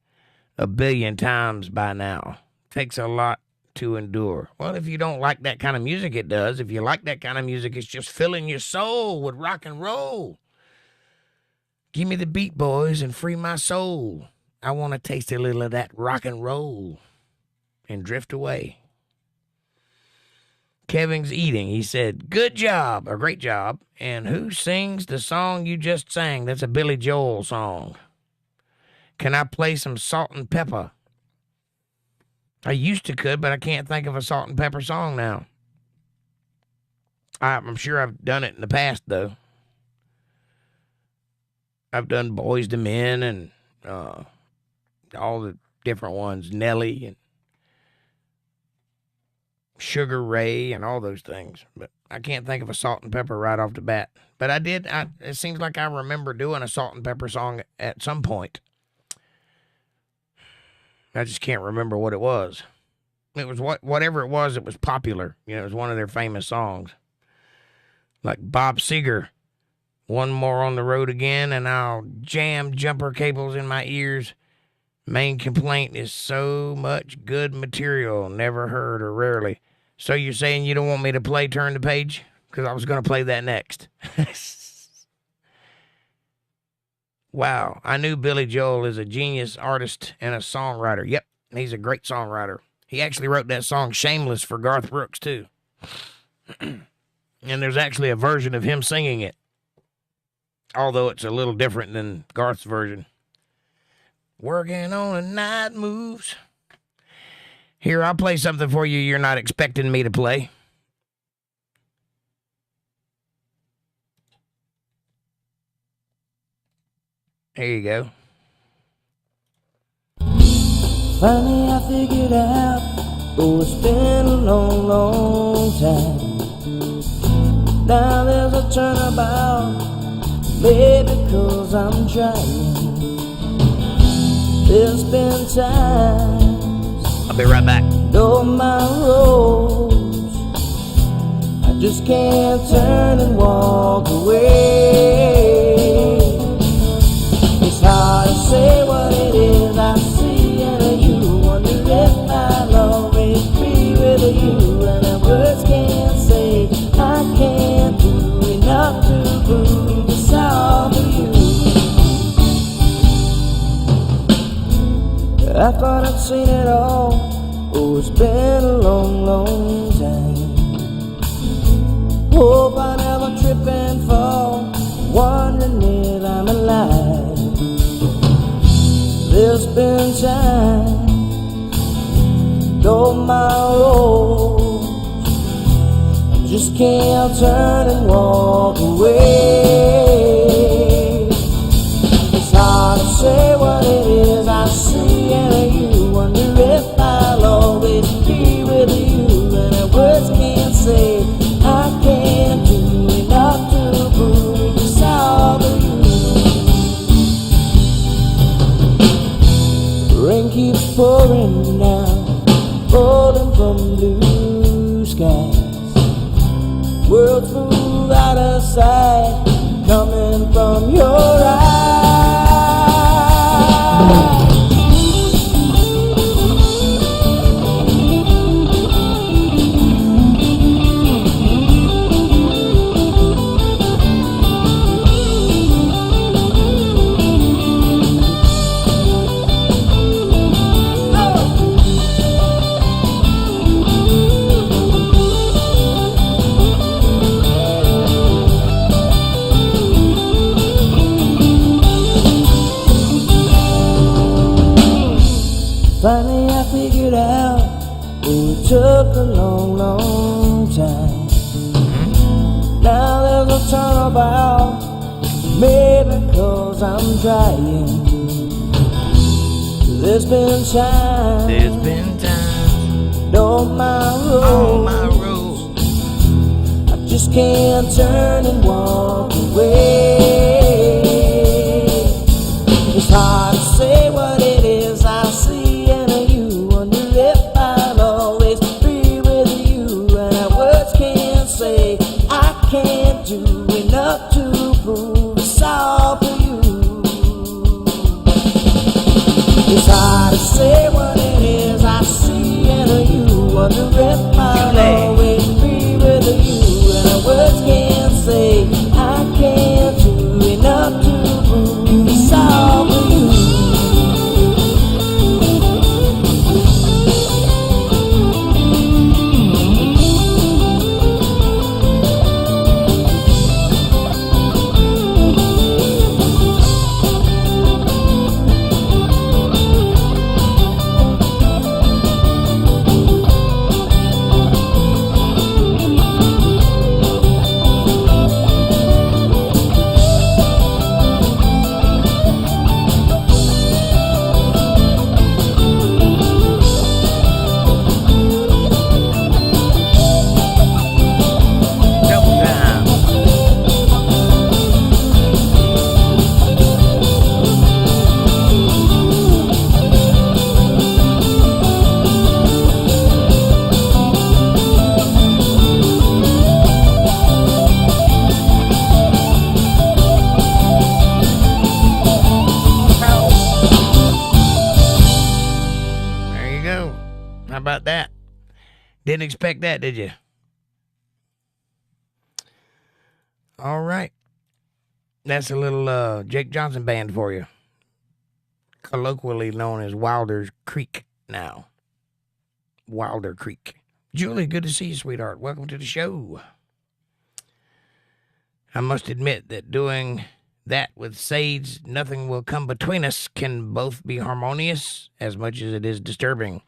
a billion times by now. Takes a lot to endure. Well, if you don't like that kind of music, it does. If you like that kind of music, it's just filling your soul with rock and roll. Give me the beat, boys, and free my soul. I want to taste a little of that rock and roll and drift away. Kevin's eating. He said, good job, or great job. And who sings the song you just sang? That's a Billy Joel song. Can I play some Salt and Pepper? I used to could, but I can't think of a Salt and Pepper song now. I'm sure I've done it in the past, though. I've done Boys to Men and all the different ones, Nelly and Sugar Ray and all those things. But I can't think of a Salt and Pepper right off the bat. But I did. It seems like I remember doing a Salt and Pepper song at some point. I just can't remember what it was. It was whatever it was popular. You know, it was one of their famous songs. Like Bob Seger, One More on the Road Again, and I'll jam jumper cables in my ears. Main complaint is so much good material, never heard or rarely. So you're saying you don't want me to play Turn the Page? Because I was going to play that next. Wow, I knew Billy Joel is a genius artist and a songwriter. Yep, he's a great songwriter. He actually wrote that song Shameless for Garth Brooks, too. And there's actually a version of him singing it, although it's a little different than Garth's version. Working on a night moves. Here, I'll play something for you you're not expecting me to play. Here you go. Finally I figured out, oh, it's been a long, long time. Now there's a turnabout, maybe 'cause I'm trying. There's been times I'll be right back. though my roads, I just can't turn and walk away. It's hard to say what it is I see in you. Wonder if I'll always be with you. And the words can't say I can't do enough to prove it's all for you. I thought I'd seen it all. Oh, it's been a long, long time. Hope I never trip and fall, wondering if I'm alive. There's been times, though my roads, I just can't turn and walk away. It's hard to say what it is I see in you. Wonder if I'll always be with you. And the words can't say I can't do enough to prove it's all for you. Rain keeps pouring down, falling from blue skies. Worlds move out of sight, coming from your eyes. Finally I figured out, oh, it took a long, long time. Now there's a turnabout, maybe 'cause I'm trying. There's been times on my road, I just can't turn and walk away. It's hard to say what it is I see in you. Wonder if I'll always be with you. And our words can't say I can't do enough to prove it's all for you. It's hard to say what it is I see in you. Wonder if I'll always be with you. And our words can't say I can't do enough to prove it's all for you. About that. Didn't expect that, did you? All right. That's a little Jake Johnson band for you. Colloquially known as Wilder's Creek now. Wilder Creek. Julie, good to see you, sweetheart. Welcome to the show. I must admit that doing that with Sage, Nothing Will Come Between Us, can both be harmonious as much as it is disturbing.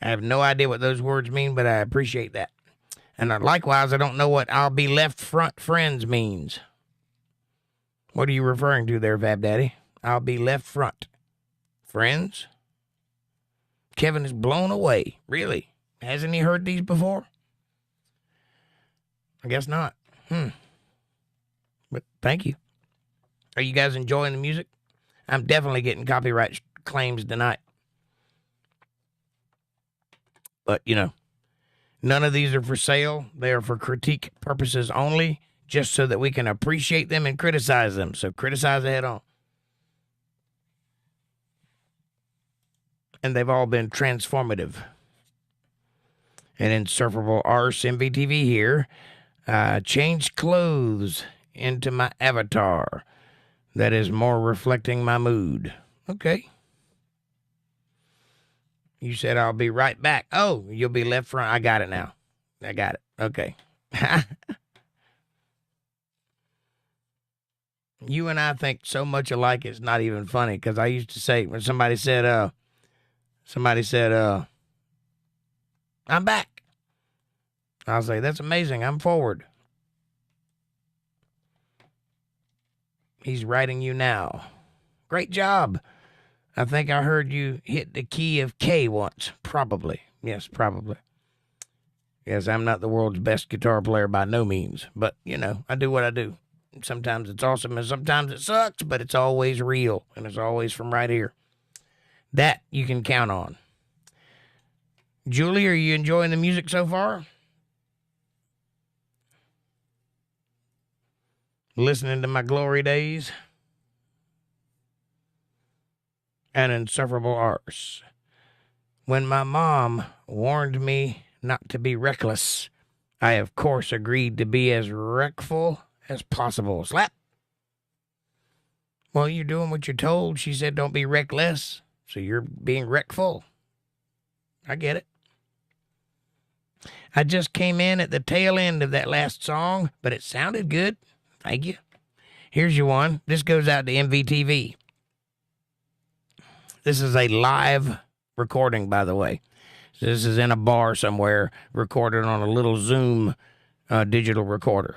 I have no idea what those words mean, but I appreciate that. And likewise, I don't know what I'll be left front friends means. What are you referring to there, Fab Daddy? I'll be left front friends? Kevin is blown away. Really? Hasn't he heard these before? I guess not. But thank you. Are you guys enjoying the music? I'm definitely getting copyright claims tonight. But, you know, none of these are for sale. They are for critique purposes only, just so that we can appreciate them and criticize them. So criticize head on. And they've all been transformative. And insufferable arse MVTV here. Changed clothes into my avatar that is more reflecting my mood. Okay. You said I'll be right back. Oh, you'll be left front. I got it now. I got it. Okay. You and I think so much alike it's not even funny, because I used to say, when somebody said, I'm back. I'll say, that's amazing. I'm forward. He's writing you now. Great job. I think I heard you hit the key of K once. Probably. Yes, probably. Yes, I'm not the world's best guitar player by no means. But, you know, I do what I do. Sometimes it's awesome and sometimes it sucks, but it's always real. And it's always from right here. That you can count on. Julie, are you enjoying the music so far? Listening to my glory days? An insufferable arse. When my mom warned me not to be reckless, I of course agreed to be as wreckful as possible. Slap. Well, you're doing what you're told. She said don't be reckless, so you're being wreckful. I get it. I just came in at the tail end of that last song, but it sounded good. Thank you. Here's your one. This goes out to MVTV. This is a live recording, by the way. This is in a bar somewhere, recorded on a little Zoom digital recorder.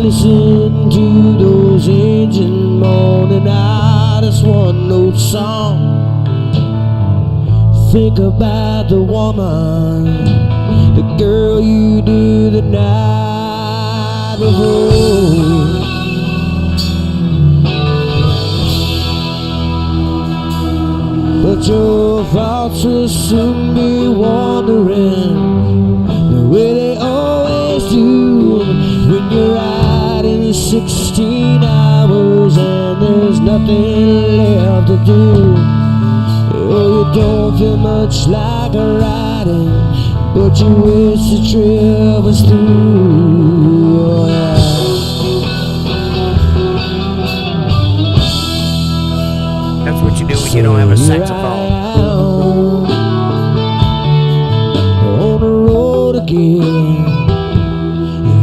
listen to those engine moaning out this one note song. Think about the woman, the girl you knew the night before. But your thoughts will soon be wandering the way they always do when you're riding 16 hours and there's nothing left to do. Oh, you don't feel much like riding, but you wish the trip was through. Oh, yeah. That's what you do when you don't have a saxophone. On the road again,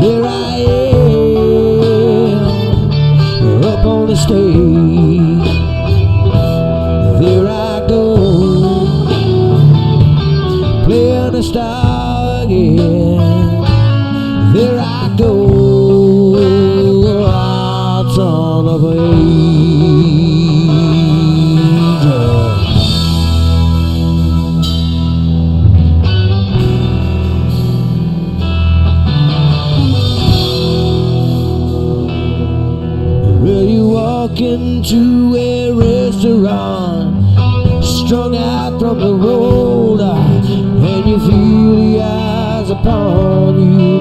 here I am, up on the stage. There I go, playing the star again. There I go, out on the page. Well, you walk into a restaurant, strung out from the road, and you feel the eyes upon you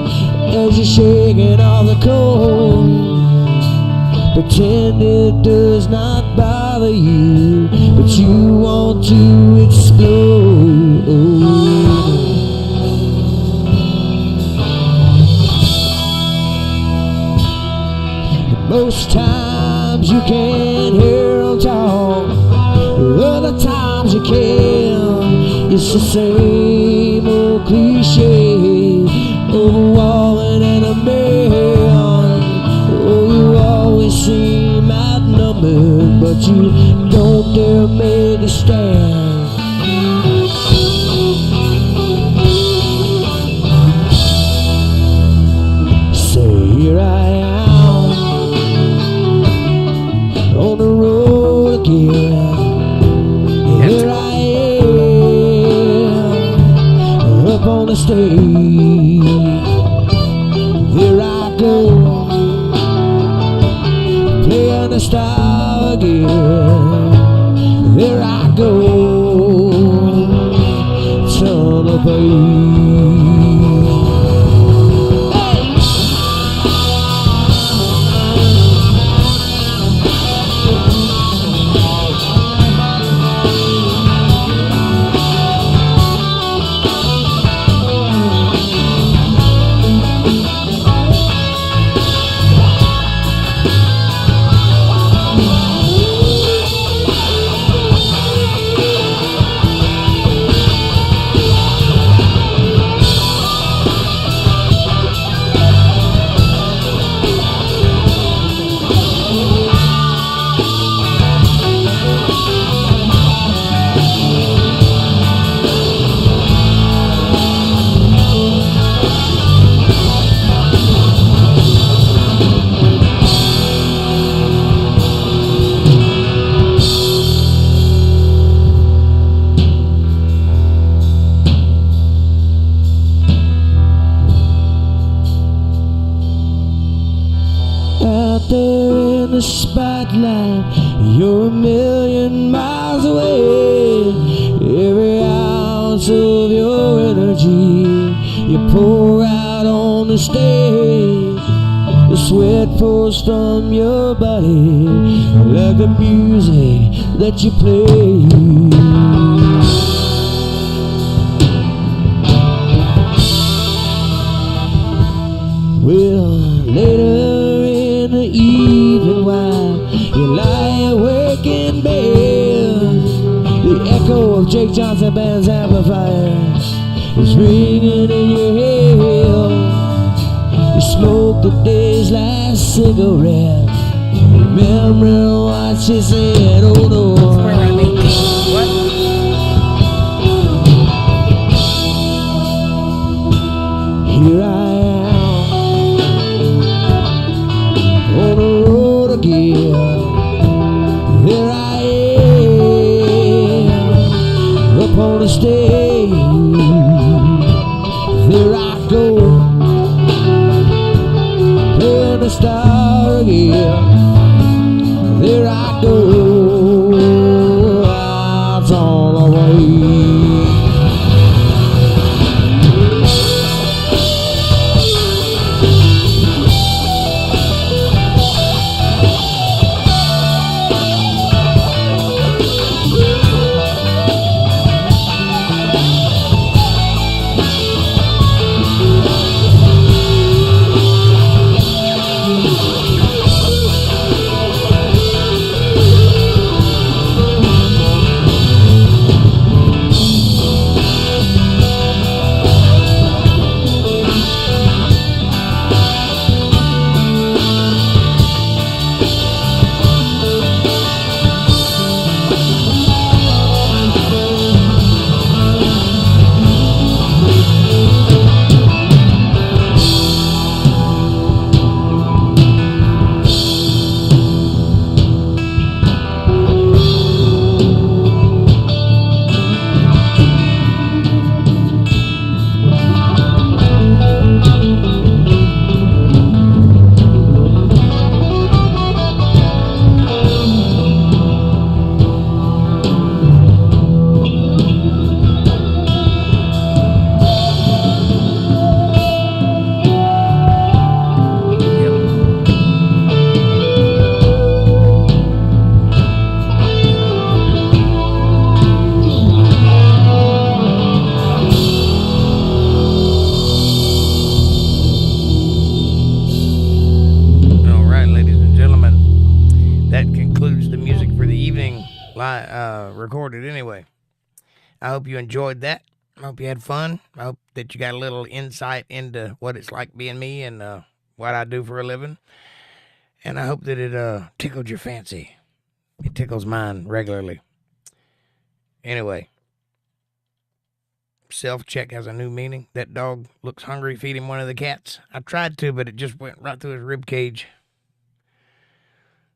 as you're shaking off the cold. Pretend it does not bother you, but you want to explode. Most times you can't hear them talk, other times you can. It's the same old cliche, overwhelming and a man. Oh, you always seem outnumbered, but you don't dare make a stand. Say, here I am, on the road again. Here I am, up on the stage. Here I go, playing the star again. There I go, turn the page. Out there in the spotlight, you're a million miles away. Every ounce of your energy you pour out on the stage. The sweat pours from your body like the music that you play. Well, later in the evening while you lie awake in bed, the echo of Jake Johnson Band's amplifier is ringing in your head. You smoke the day's last cigarette, remembering what she said. Oh no, Where I mean, what? here I am, again. There I go, out on the way. Recorded anyway. I hope you enjoyed that. I hope you had fun. I hope that you got a little insight into what it's like being me and what I do for a living. And I hope that it tickled your fancy. It tickles mine regularly. Anyway, self-check has a new meaning. That dog looks hungry. Feed him one of the cats. I tried to, but it just went right through his rib cage.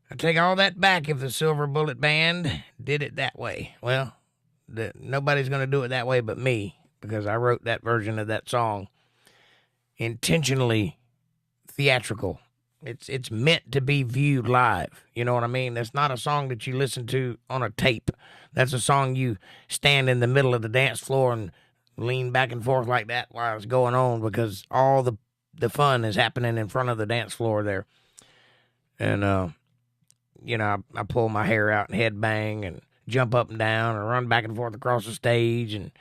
I take all that back if the Silver Bullet Band did it that way. Well, nobody's going to do it that way but me, because I wrote that version of that song intentionally theatrical. It's meant to be viewed live. You know what I mean? That's not a song that you listen to on a tape. That's a song you stand in the middle of the dance floor and lean back and forth like that while it's going on, because all the fun is happening in front of the dance floor there. And, you know, I pull my hair out and headbang and jump up and down and run back and forth across the stage and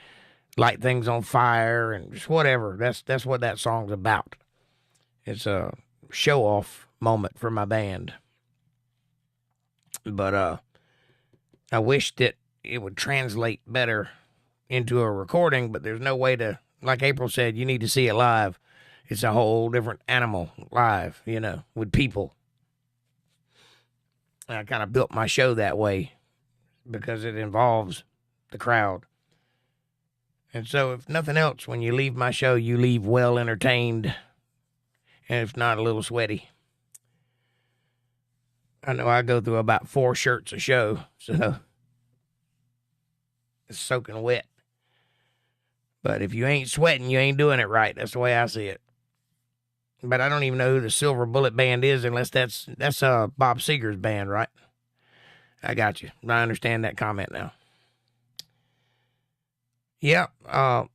light things on fire and just whatever. That's what that song's about. It's a show-off moment for my band. But I wish that it would translate better into a recording, but there's no way to, like April said, you need to see it live. It's a whole different animal live, you know, with people. I kind of built my show that way because it involves the crowd. And so if nothing else, when you leave my show, you leave well entertained, and if not, a little sweaty. I know I go through about 4 shirts a show, so it's soaking wet. But if you ain't sweating, you ain't doing it right. That's the way I see it. But I don't even know who the Silver Bullet Band is unless that's Bob Seger's band, right? I got you. I understand that comment now. Yeah, I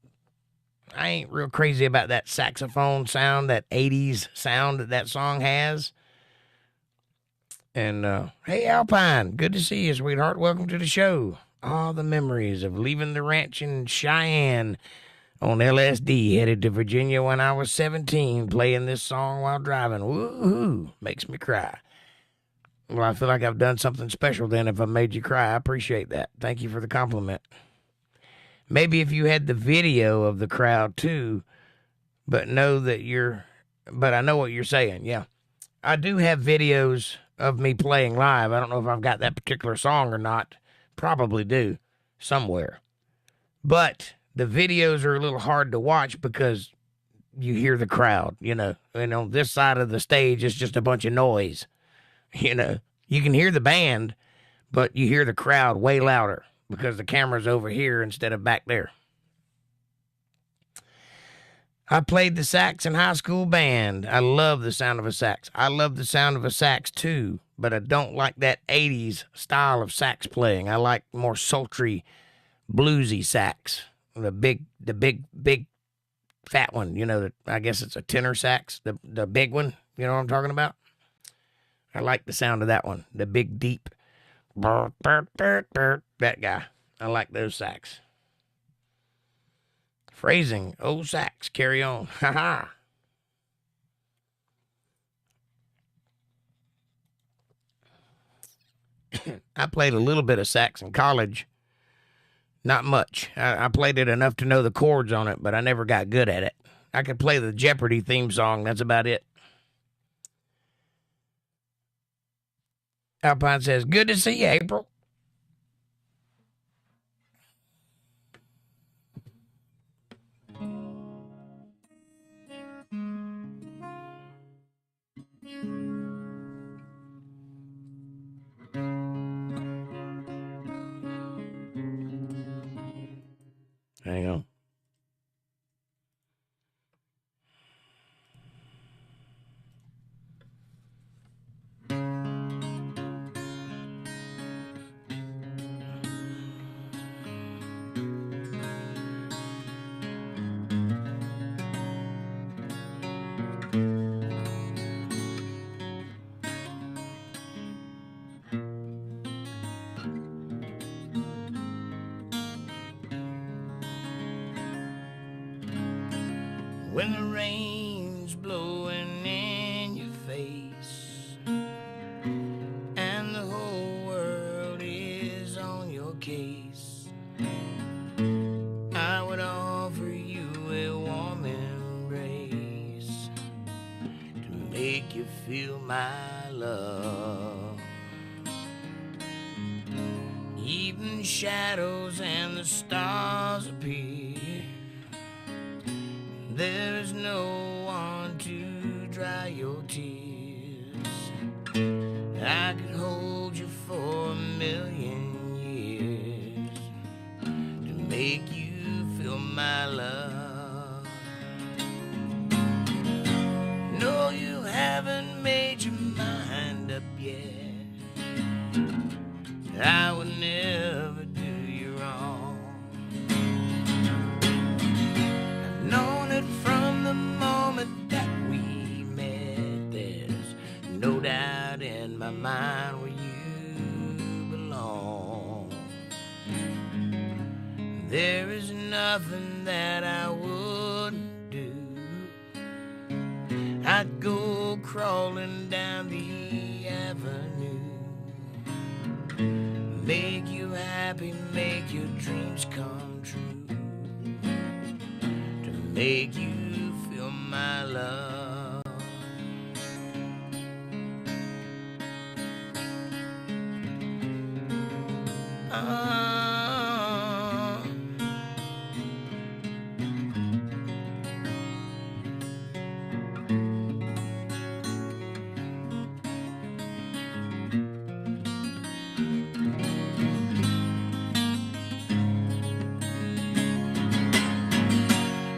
ain't real crazy about that saxophone sound, that 80s sound that song has. And, hey, Alpine, good to see you, sweetheart. Welcome to the show. All the memories of leaving the ranch in Cheyenne on LSD, headed to Virginia when I was 17, playing this song while driving. Woo-hoo, makes me cry. Well, I feel like I've done something special then if I made you cry. I appreciate that. Thank you for the compliment. Maybe if you had the video of the crowd too, but I know what you're saying. Yeah, I do have videos of me playing live. I don't know if I've got that particular song or not. Probably do somewhere. But the videos are a little hard to watch because you hear the crowd, you know. And on this side of the stage, it's just a bunch of noise. You know, you can hear the band, but you hear the crowd way louder because the camera's over here instead of back there. I played the sax in high school band. I love the sound of a sax. I love the sound of a sax too, but I don't like that 80s style of sax playing. I like more sultry, bluesy sax. The big fat one, you know, I guess it's a tenor sax, the big one, you know what I'm talking about? I like the sound of that one, the big, deep, that guy. I like those sax. Phrasing, oh sax, carry on, ha. I played a little bit of sax in college. Not much. I played it enough to know the chords on it, but I never got good at it. I could play the Jeopardy theme song. That's about it. Alpine says, good to see you, April. Hang on. When the rain's blowing in your face and the whole world is on your case, I would offer you a warm embrace to make you feel my love. Even shadows and the stars appear. There is no one to dry your tears. I could hold you for 1,000,000 years to make you feel my love. No, you haven't made your mind up yet. I would never do you wrong. I've known it from the moment that we met. There's no doubt in my mind where you belong. There is nothing that I wouldn't do. I'd go crawling down the avenue, make you happy, make your dreams come true, to make you feel my love.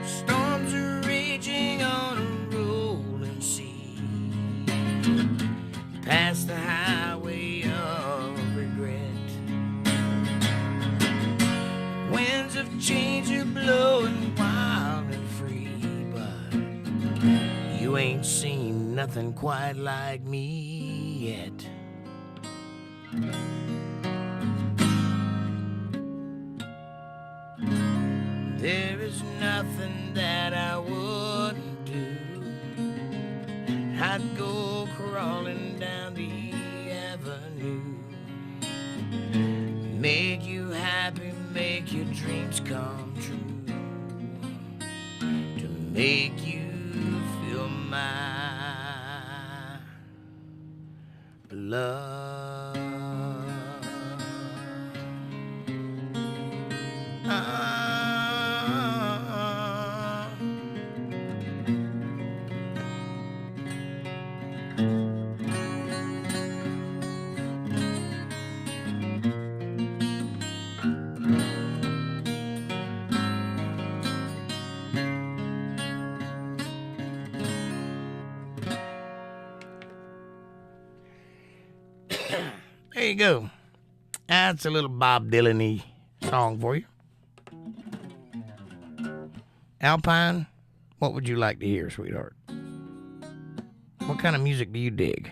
Storms are raging on a rolling sea, past the highway of regret. Winds of change are blowing wild and free, but you ain't seen nothing quite like me yet. There is nothing that I wouldn't do. I'd go crawling down the avenue, make you happy, make your dreams come true, to make you feel my love. There you go. That's a little Bob Dylan-y song for you. Alpine, what would you like to hear, sweetheart? What kind of music do you dig?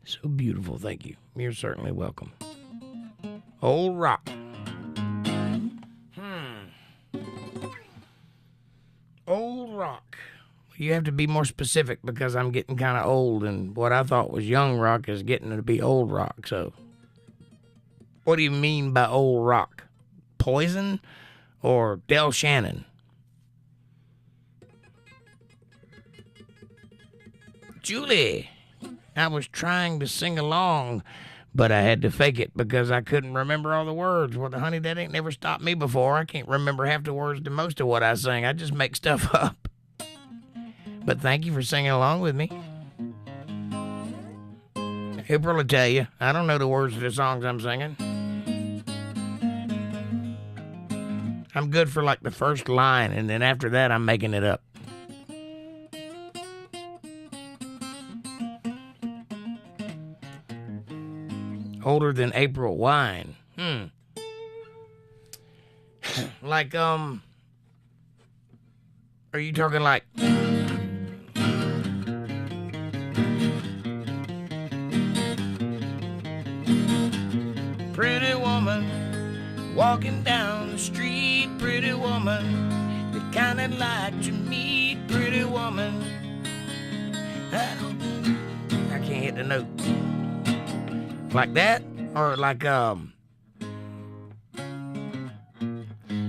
So beautiful, thank you. You're certainly welcome. Old rock. Old rock. You have to be more specific because I'm getting kind of old, and what I thought was young rock is getting to be old rock. So, what do you mean by old rock? Poison or Del Shannon? Julie. I was trying to sing along, but I had to fake it because I couldn't remember all the words. Well, honey, that ain't never stopped me before. I can't remember half the words to most of what I sing. I just make stuff up. But thank you for singing along with me. April will tell you, I don't know the words to the songs I'm singing. I'm good for like the first line, and then after that, I'm making it up. Older than April wine. Like, are you talking like... Pretty woman, walking down the street, pretty woman, the kind I'd like to meet, pretty woman. I can't hit the note. Like that? Or like,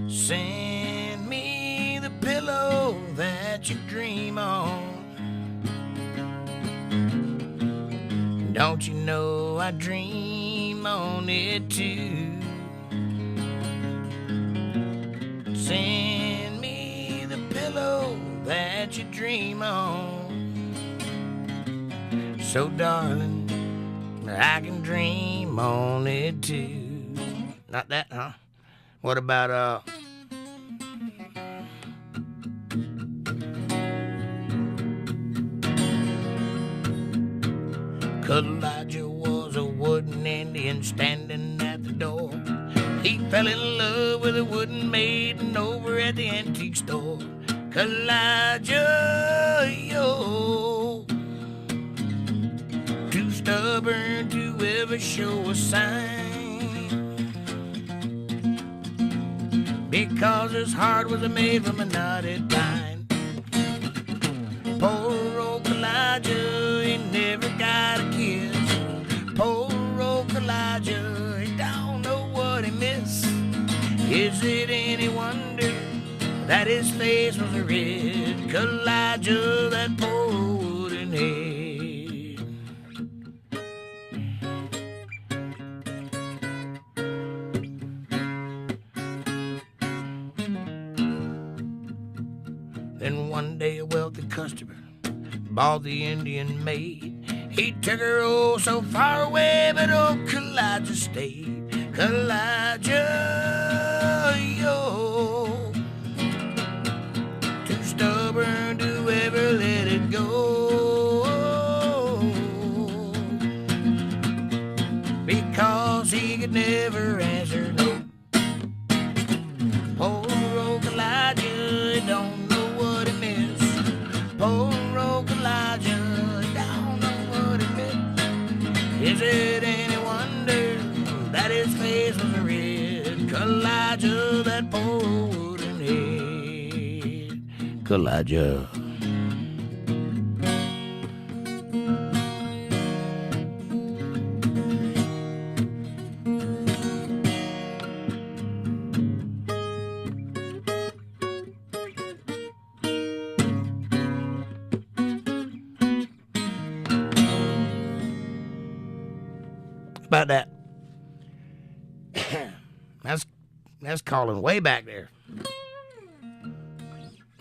send me the pillow that you dream on. Don't you know I dream on it too? Send me the pillow that you dream on. So darling, I can dream on it too. Not that, huh? What about, Elijah was a wooden Indian standing at the door. He fell in love with a wooden maiden over at the antique store. Elijah, yo, too stubborn to ever show a sign, because his heart was made from a knotted pine. Poor old Elijah, he never got a kiss. Poor old Elijah, he don't know what he missed. Is it any wonder that his face was red? Elijah, that poor wooden head. Then one day a wealthy customer bought the Indian maid. He took her oh so far away, but old Elijah stayed. Elijah, yo, too stubborn to ever let it go, because he could never answer no. Poor old Elijah, he don't know what he missed. Poor old Elijah, he don't know what he missed. Is it any wonder that his face was red? Elijah, that poor wooden head. Elijah. About that. That's calling way back there.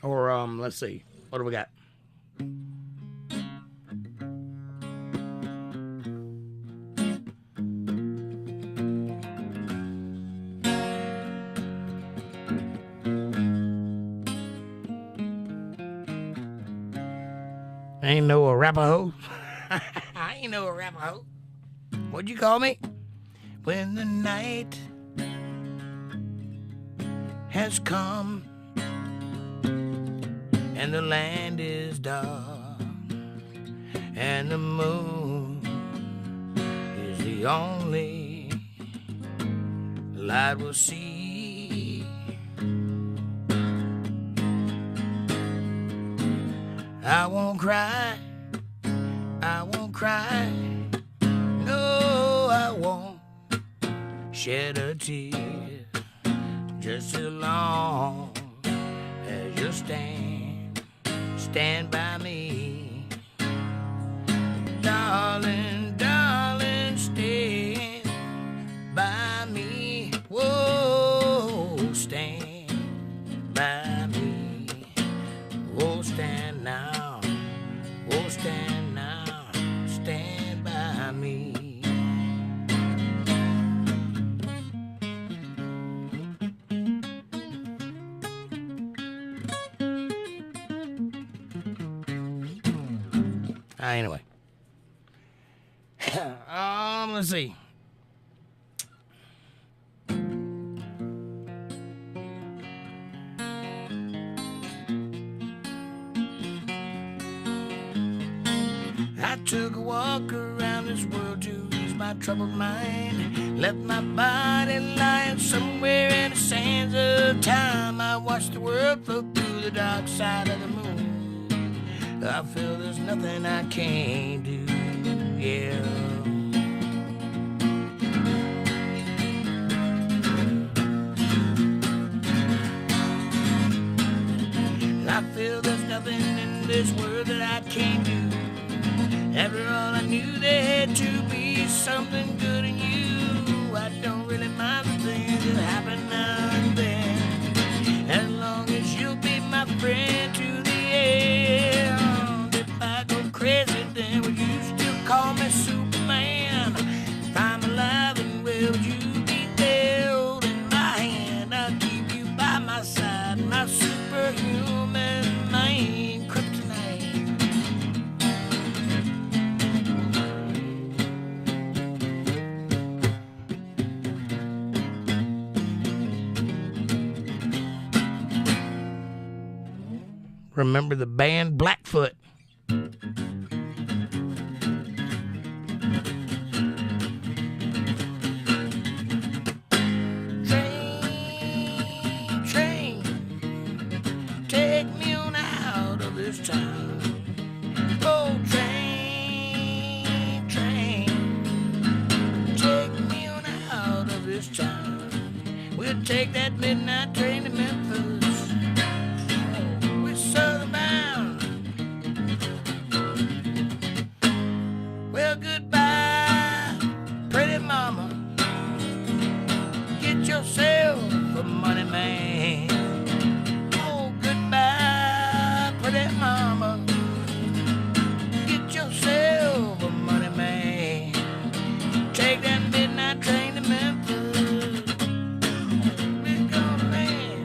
Or let's see. What do we got? Ain't no Arapaho. I ain't no Arapaho. What'd you call me? When the night has come and the land is dark and the moon is the only light we'll see. I won't cry, I won't cry, no, I won't shed a tear, just as long as you stand by me. Darling, darling, stand by me. Whoa, stand by me. Whoa, stand now. Whoa, stand now. Stand by me. Anyway. Let's see. I took a walk around this world to ease my troubled mind. Left my body lying somewhere in the sands of time. I watched the world float through the dark side of the moon. I feel there's nothing I can't do, yeah. I feel there's nothing in this world that I can't do. After all, I knew there had to be something good in you. I don't really mind the things that happen now and then, as long as you'll be my friend to the end. If I go crazy, then would you still call me Superman? If I'm alive and well, would you be there holding my hand? I'll keep you by my side, my superhuman mind, kryptonite. Remember the band Blackfoot? Train, take me on out of this town. Oh, train, take me on out of this town. We'll take that midnight train to Memphis. Southbound. Well, goodbye, pretty mama. Get yourself a money man. Oh, goodbye, pretty mama. Get yourself a money man. Take that midnight train to Memphis. We're gonna land.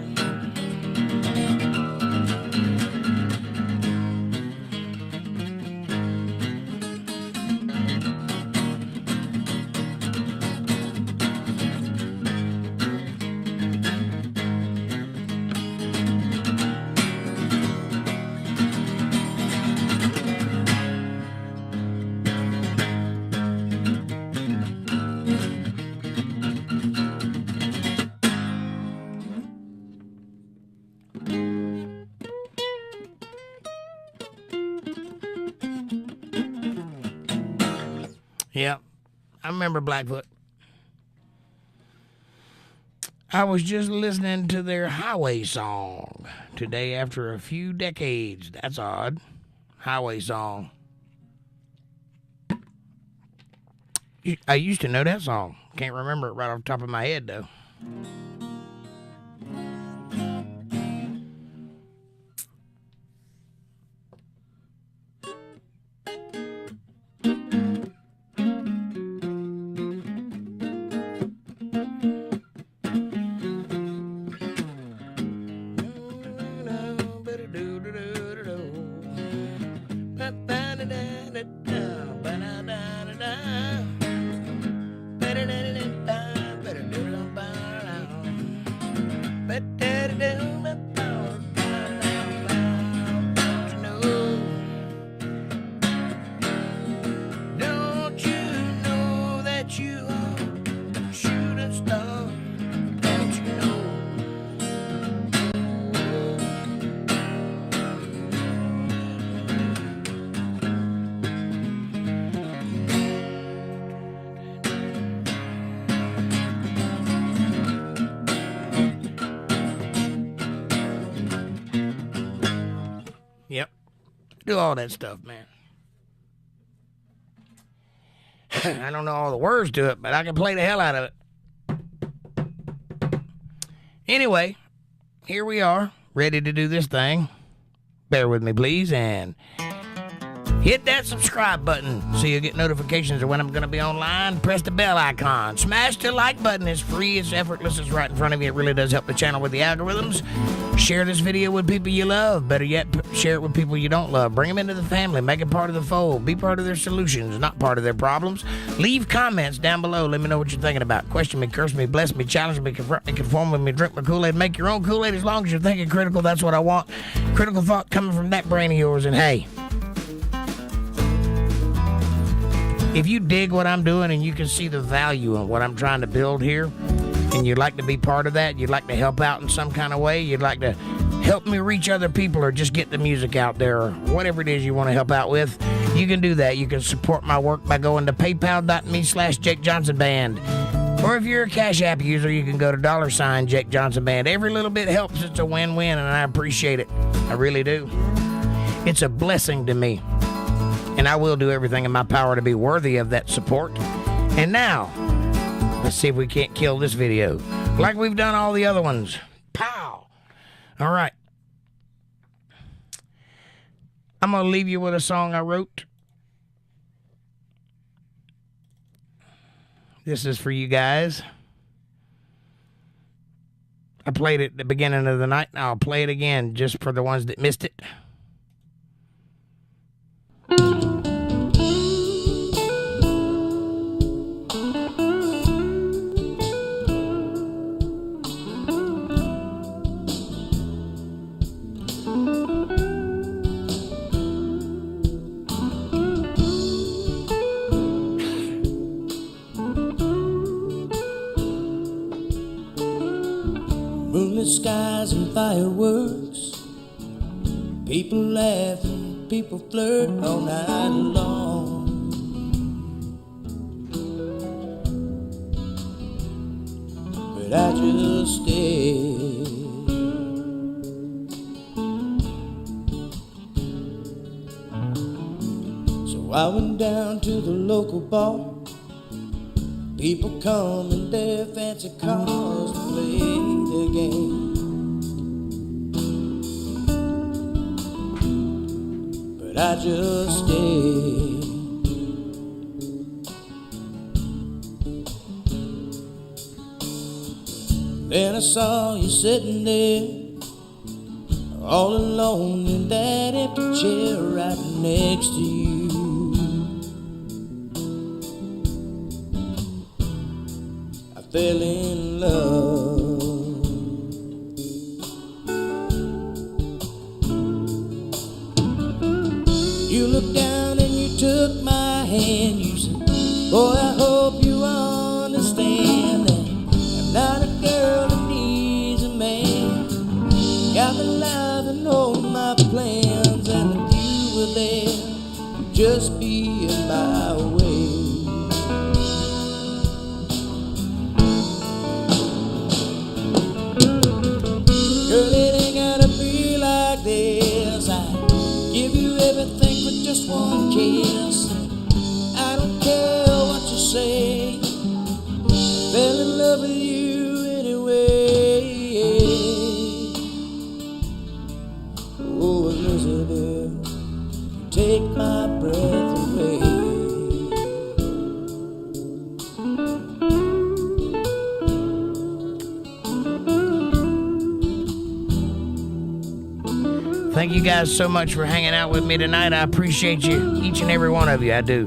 Yeah, I remember Blackfoot. I was just listening to their Highway song today after a few decades. That's odd. Highway song. I used to know that song. Can't remember it right off the top of my head, though. Do all that stuff, man. I don't know all the words to it, but I can play the hell out of it. Anyway, here we are, ready to do this thing. Bear with me, please, and hit that subscribe button so you'll get notifications of when I'm going to be online. Press the bell icon. Smash the like button. It's free. It's effortless. It's right in front of you. It really does help the channel with the algorithms. Share this video with people you love. Better yet, share it with people you don't love. Bring them into the family. Make it part of the fold. Be part of their solutions, not part of their problems. Leave comments down below. Let me know what you're thinking about. Question me, curse me, bless me, challenge me, confront me, conform with me, drink my Kool-Aid. Make your own Kool-Aid as long as you're thinking critical. That's what I want. Critical thought coming from that brain of yours. And hey, if you dig what I'm doing and you can see the value in what I'm trying to build here, and you'd like to be part of that, you'd like to help out in some kind of way, you'd like to help me reach other people or just get the music out there or whatever it is you want to help out with, you can do that. You can support my work by going to paypal.me/jakejohnsonband. Or if you're a CashApp user, you can go to $JakeJohnsonBand. Every little bit helps. It's a win-win, and I appreciate it. I really do. It's a blessing to me. And I will do everything in my power to be worthy of that support. And now, let's see if we can't kill this video like we've done all the other ones. Pow! All right. I'm going to leave you with a song I wrote. This is for you guys. I played it at the beginning of the night, and I'll play it again just for the ones that missed it. Moonlit skies and fireworks, people laughing, people flirt all night long. But I just stayed. So I went down to the local bar. People come in their fancy cars to play the game. But I just stayed. Then I saw you sitting there, all alone in that empty chair right next to you. Fell in love. You looked down and you took my hand. You said, boy, I hope you understand that I'm not a girl that needs a man. Got me alive and all my plans, and if you were there, you'd just be in my way. Girl, it ain't gotta be like this. I give you everything but just one kiss. I don't care what you say, I fell in love with you anyway. Oh, Elizabeth, you take my breath away. Thank you guys so much for hanging out with me tonight. I appreciate you, each and every one of you. I do.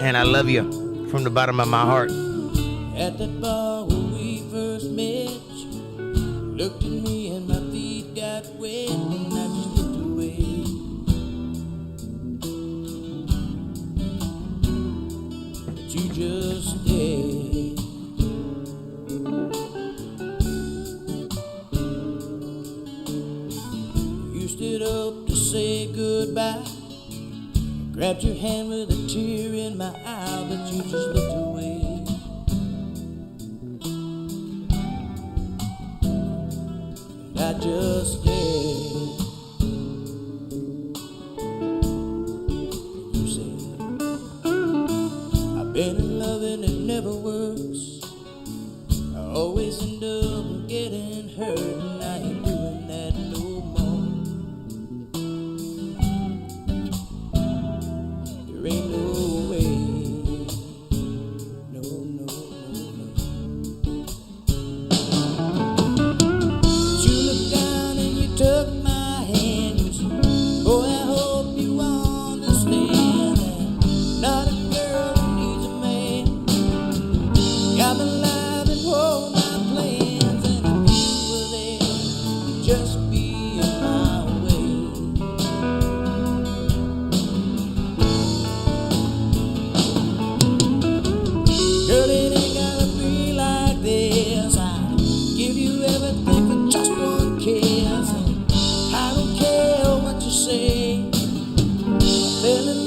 And I love you from the bottom of my heart. At that bar where we first met, you looked at me and my feet got wet, and I just looked away. But you just stayed. Stood up to say goodbye. I grabbed your hand with a tear in my eye, but you just looked away. And I just stayed.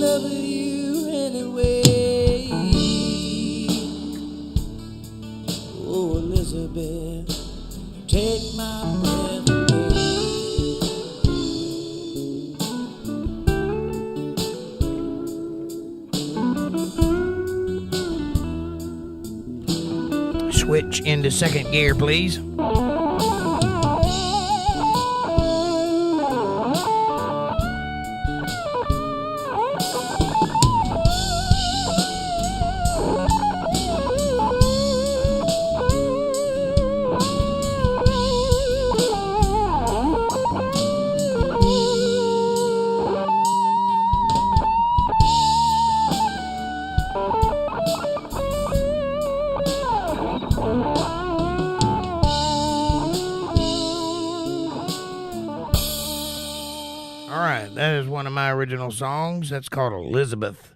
love you anyway. Oh, Elizabeth, take my breath away. Switch into second gear, please. That is one of my original songs. That's called Elizabeth.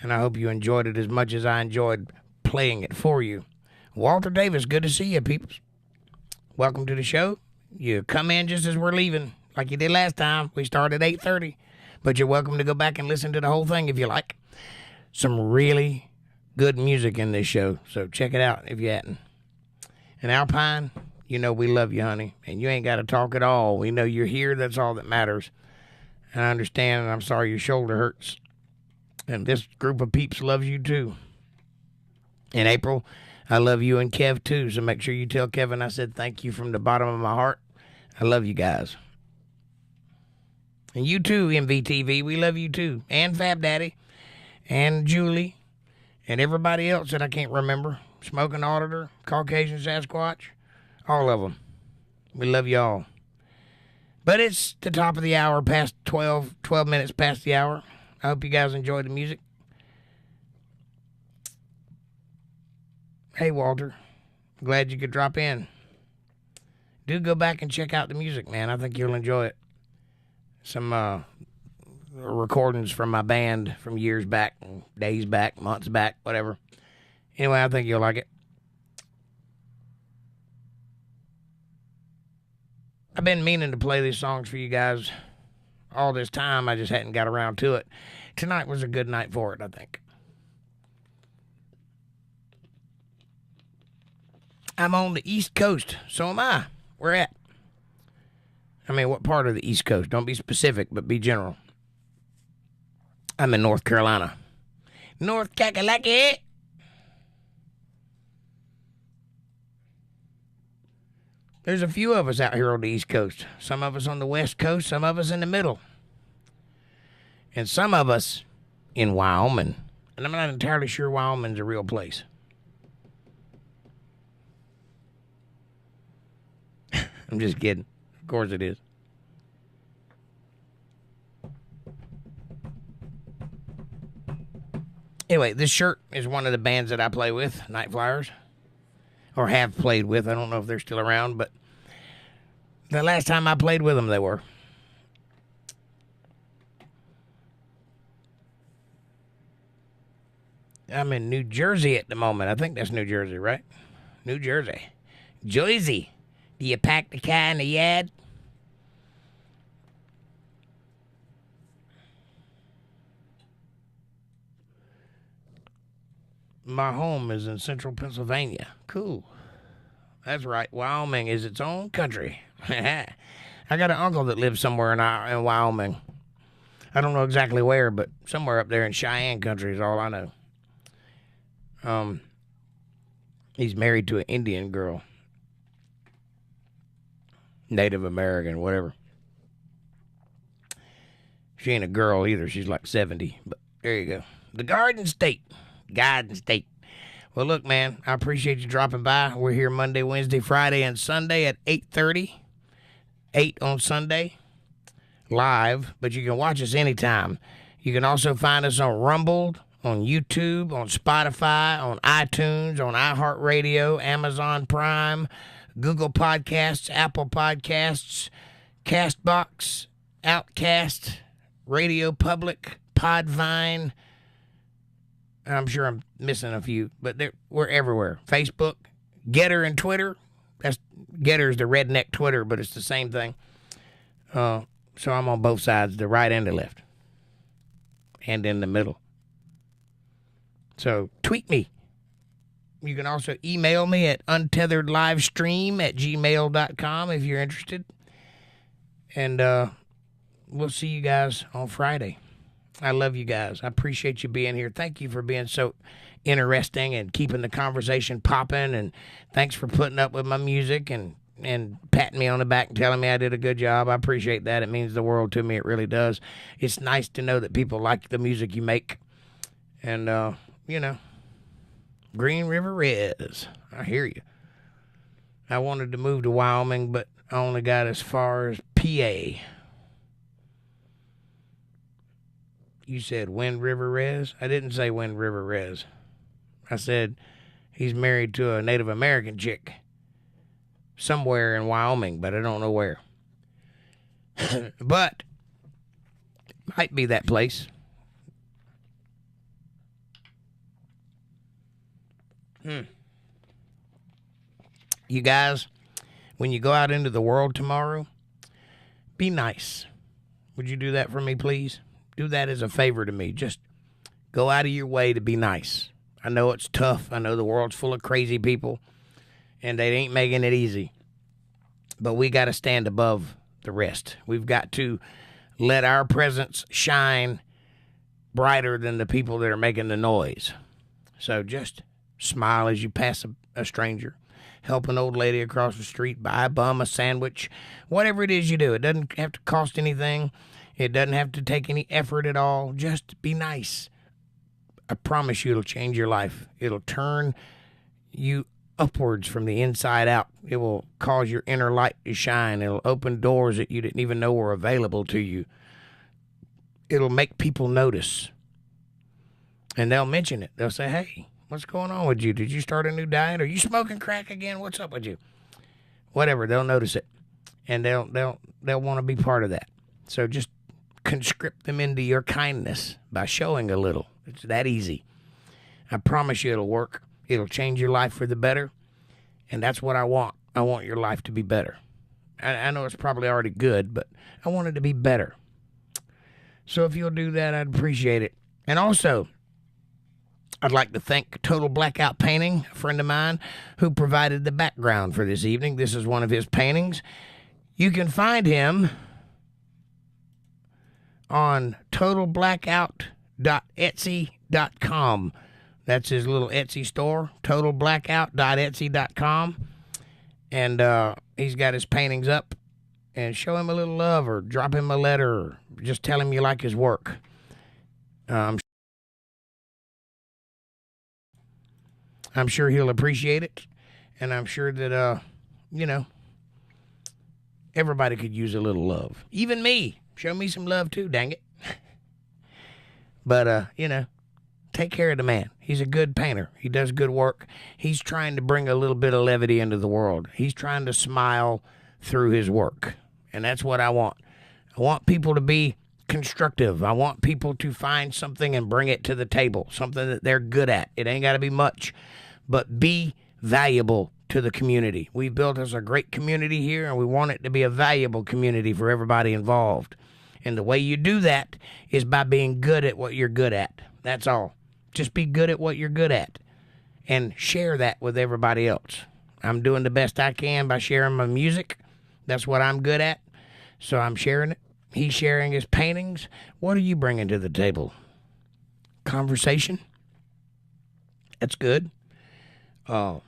And I hope you enjoyed it as much as I enjoyed playing it for you. Walter Davis, good to see you, peeps. Welcome to the show. You come in just as we're leaving, like you did last time. We started at 8:30. But you're welcome to go back and listen to the whole thing if you like. Some really good music in this show. So check it out if you hadn't. And Alpine, you know we love you, honey. And you ain't got to talk at all. We know you're here. That's all that matters. And I understand, and I'm sorry your shoulder hurts. And this group of peeps loves you, too. In April, I love you and Kev, too. So make sure you tell Kevin I said thank you from the bottom of my heart. I love you guys. And you, too, MVTV. We love you, too. And Fab Daddy. And Julie. And everybody else that I can't remember. Smoking Auditor. Caucasian Sasquatch. All of them. We love you all. But it's the top of the hour, past 12 minutes past the hour. I hope you guys enjoy the music. Hey, Walter. Glad you could drop in. Do go back and check out the music, man. I think you'll enjoy it. Some recordings from my band from years back, days back, months back, whatever. Anyway, I think you'll like it. I've been meaning to play these songs for you guys all this time. I just hadn't got around to it. Tonight was a good night for it, I think. I'm on the East Coast. So am I. Where at? I mean, what part of the East Coast? Don't be specific, but be general. I'm in North Carolina. North Kakalaki. There's a few of us out here on the East Coast. Some of us on the West Coast, some of us in the middle. And some of us in Wyoming. And I'm not entirely sure Wyoming's a real place. I'm just kidding. Of course it is. Anyway, this shirt is one of the bands that I play with, Night Flyers. Or have played with. I don't know if they're still around, but the last time I played with them, they were. I'm in New Jersey at the moment. I think that's New Jersey, right? New Jersey. Jersey. Do you pack the car in the yard? My home is in central Pennsylvania. Cool. That's right. Wyoming is its own country. I got an uncle that lives somewhere in Wyoming. I don't know exactly where, but somewhere up there in Cheyenne country is all I know. He's married to an Indian girl. Native American, whatever. She ain't a girl either. She's like 70. But there you go. The Garden State. Well, look, man, I appreciate you dropping by. We're here Monday, Wednesday, Friday, and Sunday at 8:30. 8 on Sunday. Live. But you can watch us anytime. You can also find us on Rumble, on YouTube, on Spotify, on iTunes, on iHeartRadio, Amazon Prime, Google Podcasts, Apple Podcasts, CastBox, Outcast, Radio Public, Podvine. I'm sure I'm missing a few, but we're everywhere. Facebook, Getter, and Twitter. Getter's the redneck Twitter, but it's the same thing. So I'm on both sides, the right and the left. and in the middle. So tweet me. You can also email me at UntetheredLiveStream@gmail.com if you're interested. And we'll see you guys on Friday. I love you guys. I appreciate you being here. Thank you for being so interesting and keeping the conversation popping. And thanks for putting up with my music and patting me on the back and telling me I did a good job. I appreciate that. It means the world to me. It really does. It's nice to know that people like the music you make. And, Green River Rez. I hear you. I wanted to move to Wyoming, but I only got as far as PA. You said Wind River Rez? I didn't say Wind River Rez. I said he's married to a Native American chick somewhere in Wyoming, but I don't know where. But might be that place. You guys, when you go out into the world tomorrow, be nice. Would you do that for me, please? Do that as a favor to me. Just go out of your way to be nice. I know it's tough. I know the world's full of crazy people, and they ain't making it easy. But we got to stand above the rest. We've got to let our presence shine brighter than the people that are making the noise. So just smile as you pass a stranger. Help an old lady across the street, buy a bum a sandwich, whatever it is you do. It doesn't have to cost anything. It doesn't have to take any effort at all. Just be nice. I promise you it'll change your life. It'll turn you upwards from the inside out. It will cause your inner light to shine. It'll open doors that you didn't even know were available to you. It'll make people notice. And they'll mention it. They'll say, hey, what's going on with you? Did you start a new diet? Are you smoking crack again? What's up with you? Whatever, they'll notice it. And they'll want to be part of that. So just conscript them into your kindness by showing a little. It's that easy. I promise you it'll work. It'll change your life for the better. And that's what I want. I want your life to be better. I know it's probably already good, but I want it to be better. So if you'll do that, I'd appreciate it. And also, I'd like to thank Total Blackout Painting, a friend of mine, who provided the background for this evening. This is one of his paintings. You can find him on totalblackout.etsy.com. That's his little Etsy store, totalblackout.etsy.com. And he's got his paintings up. And show him a little love or drop him a letter or just tell him you like his work. I'm sure he'll appreciate it, and I'm sure that, everybody could use a little love. Even me. Show me some love, too, dang it. But, take care of the man. He's a good painter. He does good work. He's trying to bring a little bit of levity into the world. He's trying to smile through his work, and that's what I want. I want people to be constructive. I want people to find something and bring it to the table, something that they're good at. It ain't got to be much, but be valuable to the community. We built us a great community here, and we want it to be a valuable community for everybody involved. And the way you do that is by being good at what you're good at. That's all. Just be good at what you're good at and share that with everybody else. I'm doing the best I can by sharing my music. That's what I'm good at, so I'm sharing it. He's sharing his paintings. What are you bringing to the table? Conversation? That's good. Can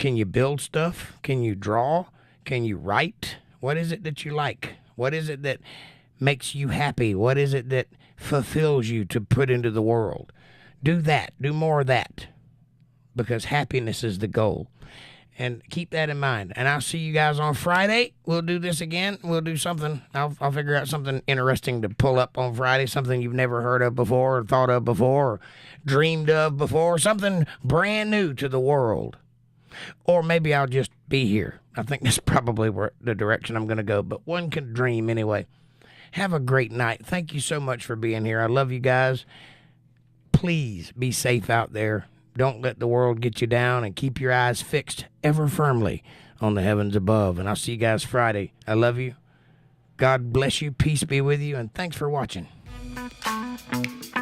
you build stuff? Can you draw? Can you write? What is it that you like? What is it that makes you happy? What is it that fulfills you to put into the world? Do that. Do more of that. Because happiness is the goal. And keep that in mind. And I'll see you guys on Friday. We'll do this again. We'll do something. I'll figure out something interesting to pull up on Friday. Something you've never heard of before, or thought of before, or dreamed of before. Something brand new to the world. Or maybe I'll just be here. I think that's probably the direction I'm going to go. But one can dream anyway. Have a great night. Thank you so much for being here. I love you guys. Please be safe out there. Don't let the world get you down, and keep your eyes fixed ever firmly on the heavens above. And I'll see you guys Friday. I love you. God bless you. Peace be with you. And thanks for watching. Bye.